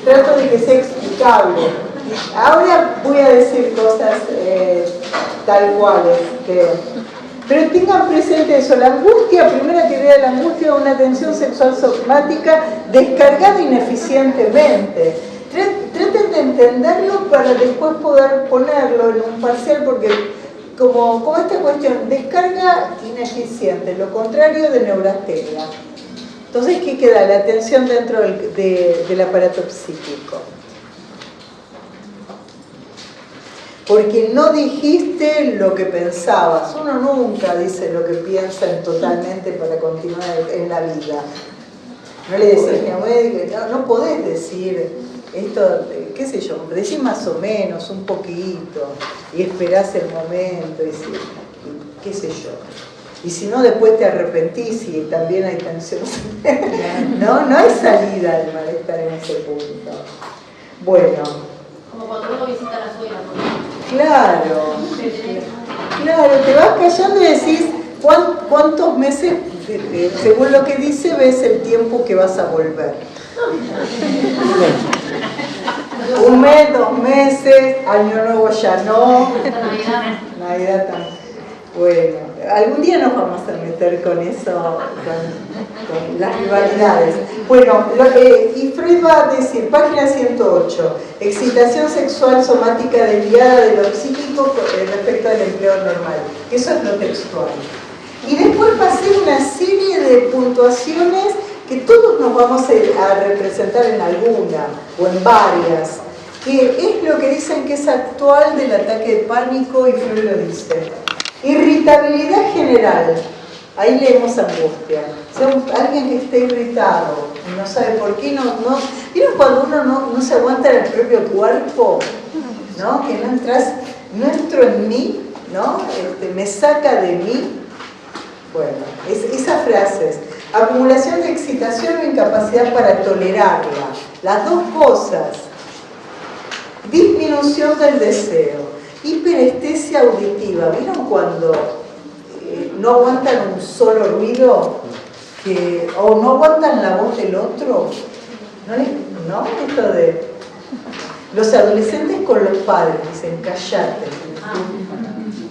trato de que sea explicable. Ahora voy a decir cosas tal cuales, creo. Pero tengan presente eso, la angustia, primera teoría de la angustia es una tensión sexual somática descargada ineficientemente. Traten de entenderlo para después poder ponerlo en un parcial, porque como esta cuestión, descarga ineficiente, lo contrario de neurastenia. Entonces, ¿qué queda? La atención dentro del aparato psíquico. Porque no dijiste lo que pensabas. Uno nunca dice lo que piensa totalmente para continuar en la vida. No le decís ni a médico, no podés decir esto, qué sé yo, decís más o menos, un poquito, y esperás el momento, y qué sé yo. Y si no, después te arrepentís y también hay tensión. No hay salida del malestar en ese punto. Bueno. Como cuando uno visita a la suegra. Claro, te vas callando y decís cuántos meses, según lo que dice, ves el tiempo que vas a volver. 1 mes, 2 meses, año nuevo ya no. Navidad también. Bueno, algún día nos vamos a meter con eso, con las rivalidades. Bueno, y Freud va a decir, página 108, excitación sexual somática desviada de lo psíquico respecto al empleo normal. Eso es lo textual. Y después va a hacer una serie de puntuaciones que todos nos vamos a representar en alguna o en varias, que es lo que dicen que es actual del ataque de pánico, y Freud lo dice. Irritabilidad general, ahí leemos angustia. O sea, alguien que esté irritado y no sabe por qué, ¿vieron cuando uno no se aguanta en el propio cuerpo? ¿No? Que no entro en mí, ¿no? Me saca de mí. Bueno, esas frases. Acumulación de excitación o incapacidad para tolerarla. Las dos cosas. Disminución del deseo. Hiperestesia auditiva. ¿Vieron cuando no aguantan un solo ruido? O no aguantan la voz del otro. ¿No? Esto de... Los adolescentes con los padres dicen, callate.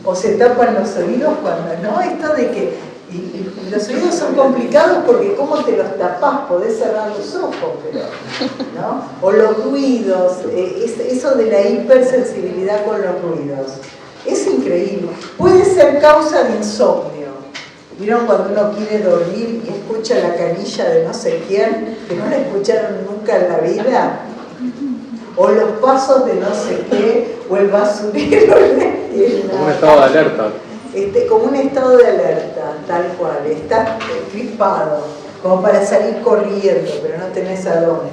O se tapan los oídos cuando... ¿No? Esto de que... Y los oídos son complicados porque ¿cómo te los tapás? Podés cerrar los ojos, pero... ¿no? O los ruidos, eso de la hipersensibilidad con los ruidos. Es increíble. Puede ser causa de insomnio. ¿Vieron cuando uno quiere dormir y escucha la canilla de no sé quién, que no la escucharon nunca en la vida? O los pasos de no sé qué, o el basurero. Como un estado de alerta. Como un estado de alerta, tal cual. Estás crispado, como para salir corriendo, pero no tenés a dónde.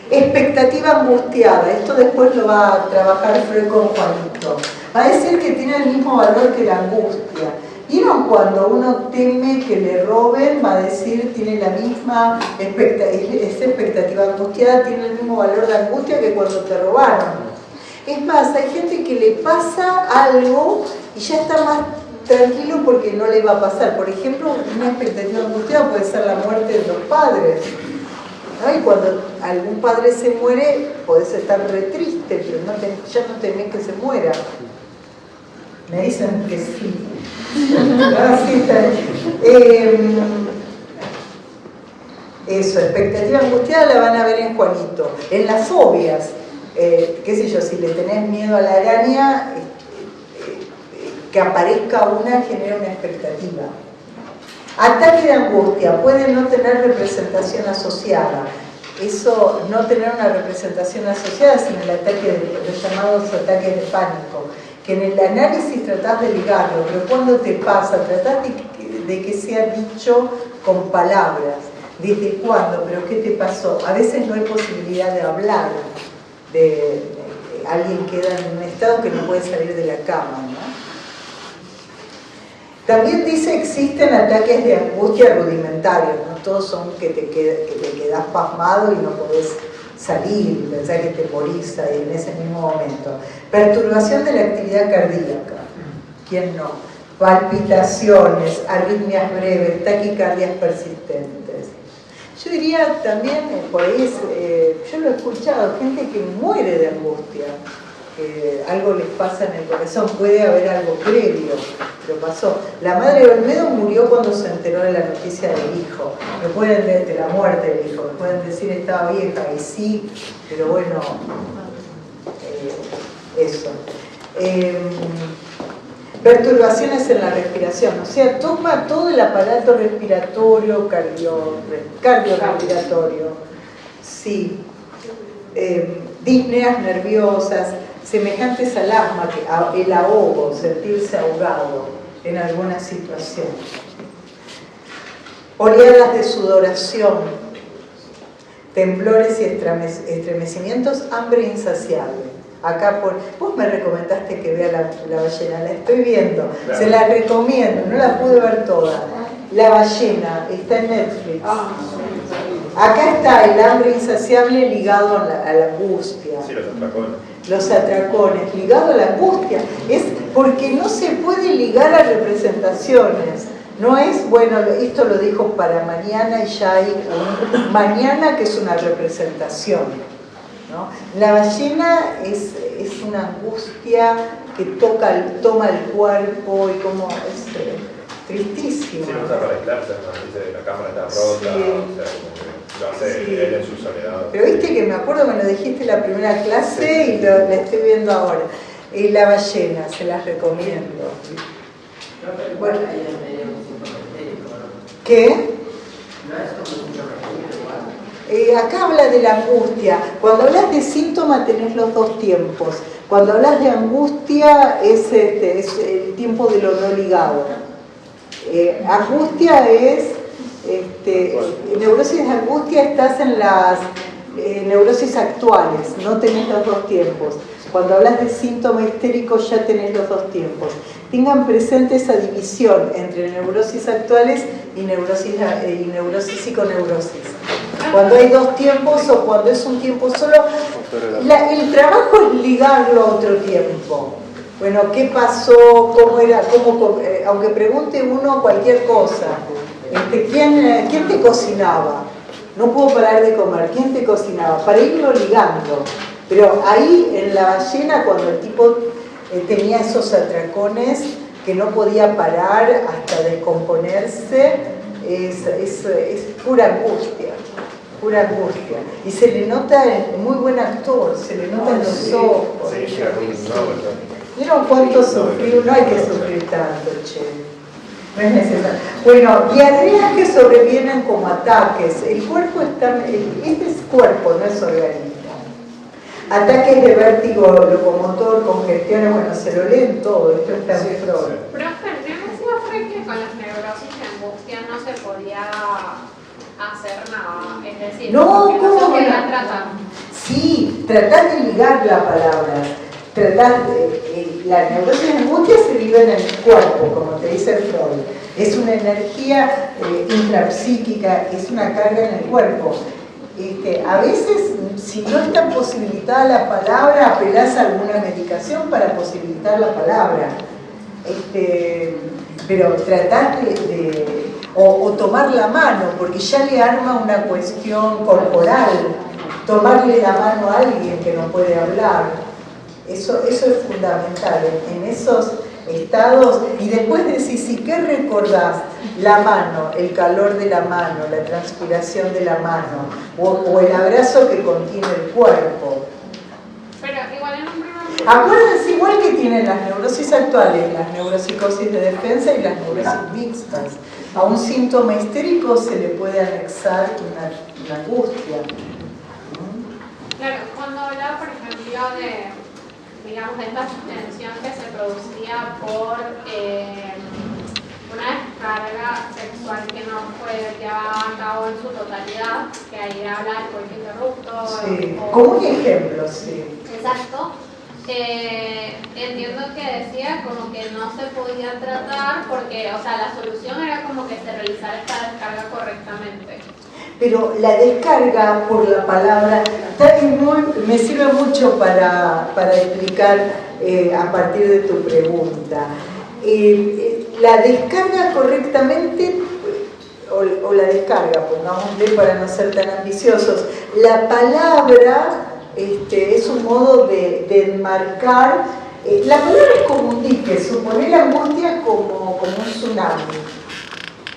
Expectativa angustiada, esto después lo va a trabajar Freud con Juanito. Va a decir que tiene el mismo valor que la angustia. ¿Vieron cuando uno teme que le roben? Va a decir, tiene la misma expectativa angustiada, tiene el mismo valor de angustia que cuando te robaron. Es más, hay gente que le pasa algo y ya está más tranquilo porque no le va a pasar. Por ejemplo, una expectativa angustiada puede ser la muerte de los padres, ¿no? Y cuando algún padre se muere, podés estar re triste, pero ya no temés que se muera. Me dicen que sí. Ah, sí, está bien. Eso, expectativa angustiada la van a ver en Juanito. En las fobias, qué sé yo, si le tenés miedo a la araña, que aparezca una genera una expectativa. Ataque de angustia, puede no tener representación asociada. Eso, no tener una representación asociada, sino el ataque los llamados ataques de pánico, que en el análisis tratás de ligarlo, pero cuando te pasa, tratás de que sea dicho con palabras. ¿Desde cuándo? ¿Pero qué te pasó? A veces no hay posibilidad de hablar, alguien queda en un estado que no puede salir de la cama, ¿no? También dice que existen ataques de angustia rudimentarios, no todos son que te quedas pasmado y no podés salir, pensar que te morís ahí en ese mismo momento. Perturbación de la actividad cardíaca, ¿quién no? Palpitaciones, arritmias breves, taquicardias persistentes. Yo diría también, por ahí yo lo he escuchado, gente que muere de angustia, que algo les pasa en el corazón, puede haber algo previo, pero pasó. La madre de Olmedo murió cuando se enteró de la noticia del hijo, de la muerte del hijo, me pueden decir estaba vieja, y sí, pero bueno, eso. Perturbaciones en la respiración, o sea, toma todo el aparato respiratorio, cardiorrespiratorio, sí, disneas nerviosas, semejantes al asma, el ahogo, sentirse ahogado en alguna situación. Oleadas de sudoración, temblores y estremecimientos, hambre insaciable. Acá vos me recomendaste que vea la ballena, la estoy viendo, claro. Se la recomiendo, no la pude ver toda. La ballena, está en Netflix. Acá está el hambre insaciable ligado a la angustia. Sí, los atracones. Los atracones, ligado a la angustia. Es porque no se puede ligar a representaciones. No es, bueno, esto lo dijo para mañana y ya hay un mañana que es una representación. ¿No? La ballena es una angustia que toma el cuerpo y como es tristísimo. Sí, lo usa para aislarse, ¿no? Dice, la cámara está rota, sí. O sea, lo hace sí. Él en su soledad. Pero viste que me acuerdo, me lo dijiste en la primera clase sí. Y la estoy viendo ahora. La ballena, se las recomiendo. Bueno, ¿qué? Acá habla de la angustia. Cuando hablas de síntoma tenés los dos tiempos. Cuando hablas de angustia es el tiempo de lo no ligado. Angustia es neurosis de angustia, estás en las neurosis actuales, no tenés los dos tiempos. Cuando hablas de síntoma histérico ya tenés los dos tiempos. Tengan presente esa división entre neurosis actuales y neurosis psiconeurosis. Cuando hay dos tiempos o cuando es un tiempo solo, el trabajo es ligarlo a otro tiempo. Bueno, ¿qué pasó? ¿Cómo era? Aunque pregunte uno cualquier cosa, ¿quién te cocinaba? No puedo parar de comer, ¿quién te cocinaba? Para irlo ligando. Pero ahí en la ballena, cuando el tipo tenía esos atracones que no podía parar hasta descomponerse, es pura angustia. Pura angustia. Y se le nota, muy buen actor, se le nota en los ojos. ¿Vieron cuánto sufrió? No hay que sufrir tanto, che. No es necesario. Bueno, diarreas que sobrevienen como ataques. El cuerpo está... Este es cuerpo, no es organismo. Ataques de vértigo locomotor, congestiones, bueno, se lo leen todo, esto está en Freud. Profe, ¿no decía Freud que con las neurosis de angustia no se podía hacer nada? Es decir, no, que no se podía tratar. Sí, tratás de ligar la palabra. La neurosis de angustia se vive en el cuerpo, como te dice Freud. Es una energía intrapsíquica, es una carga en el cuerpo. A veces, si no está posibilitada la palabra, apelás a alguna medicación para posibilitar la palabra. Pero tratar o tomar la mano, porque ya le arma una cuestión corporal. Tomarle la mano a alguien que no puede hablar. Eso es fundamental. En esos estados, y después decís, ¿y qué recordás? La mano, el calor de la mano, la transpiración de la mano, o el abrazo que contiene el cuerpo. Pero igual en un primer momento... Acuérdense, igual que tienen las neurosis actuales, las neuropsicosis de defensa y las neurosis mixtas. A un síntoma histérico se le puede anexar una angustia. Claro, cuando hablaba, por ejemplo, digamos, de esta tensión que se producía por una descarga sexual que no fue llevada a cabo en su totalidad, que ahí habla del coito interrupto. Sí, como un ejemplo, sí. Exacto. Entiendo que decía como que no se podía tratar porque, o sea, la solución era como que se realizara esta descarga correctamente. Pero la descarga por la palabra me sirve mucho para explicar a partir de tu pregunta. La descarga correctamente, o la descarga, pongámosle para no ser tan ambiciosos, la palabra es un modo de enmarcar. La palabra es como un dique, suponer la angustia como un tsunami.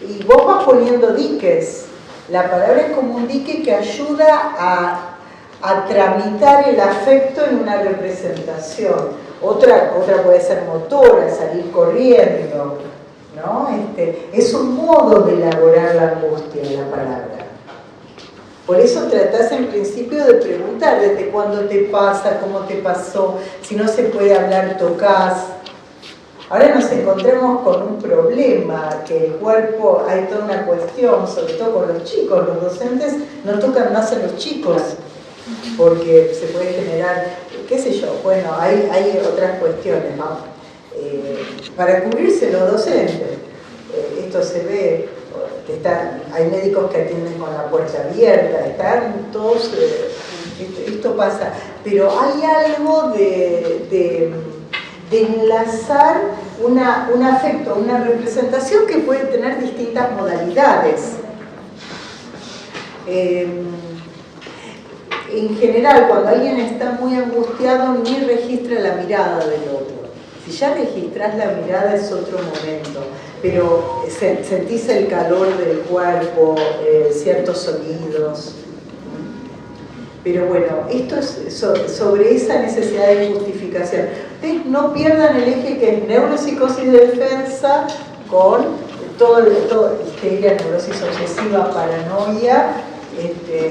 Y vos vas poniendo diques. La palabra es como un dique que ayuda a tramitar el afecto en una representación. Otra puede ser motora, salir corriendo, ¿no? Es un modo de elaborar la angustia en la palabra. Por eso tratás en principio de preguntar desde cuándo te pasa, cómo te pasó, si no se puede hablar, tocas. Ahora nos encontramos con un problema, que el cuerpo, hay toda una cuestión, sobre todo con los chicos, los docentes no tocan más a los chicos, porque se puede generar, qué sé yo, bueno, hay otras cuestiones, ¿no? Para cubrirse los docentes, esto se ve, hay médicos que atienden con la puerta abierta, están todos, esto pasa, pero hay algo de enlazar un afecto, una representación que puede tener distintas modalidades. En general, cuando alguien está muy angustiado, ni registra la mirada del otro. Si ya registras la mirada es otro momento, pero sentís el calor del cuerpo, ciertos sonidos. Pero bueno, esto es sobre esa necesidad de justificación. Ustedes no pierdan el eje que es neuropsicosis de defensa con todo histeria, neurosis obsesiva, paranoia.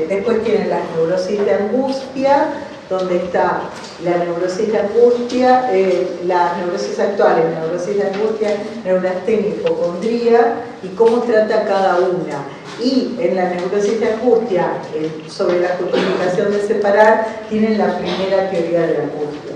Después tienen las neurosis de angustia, donde está la neurosis de angustia, las neurosis actuales, neurosis de angustia, neurastenia, hipocondría, y cómo trata cada una. Y en la neurosis de angustia, sobre la justificación de separar, tienen la primera teoría de la angustia.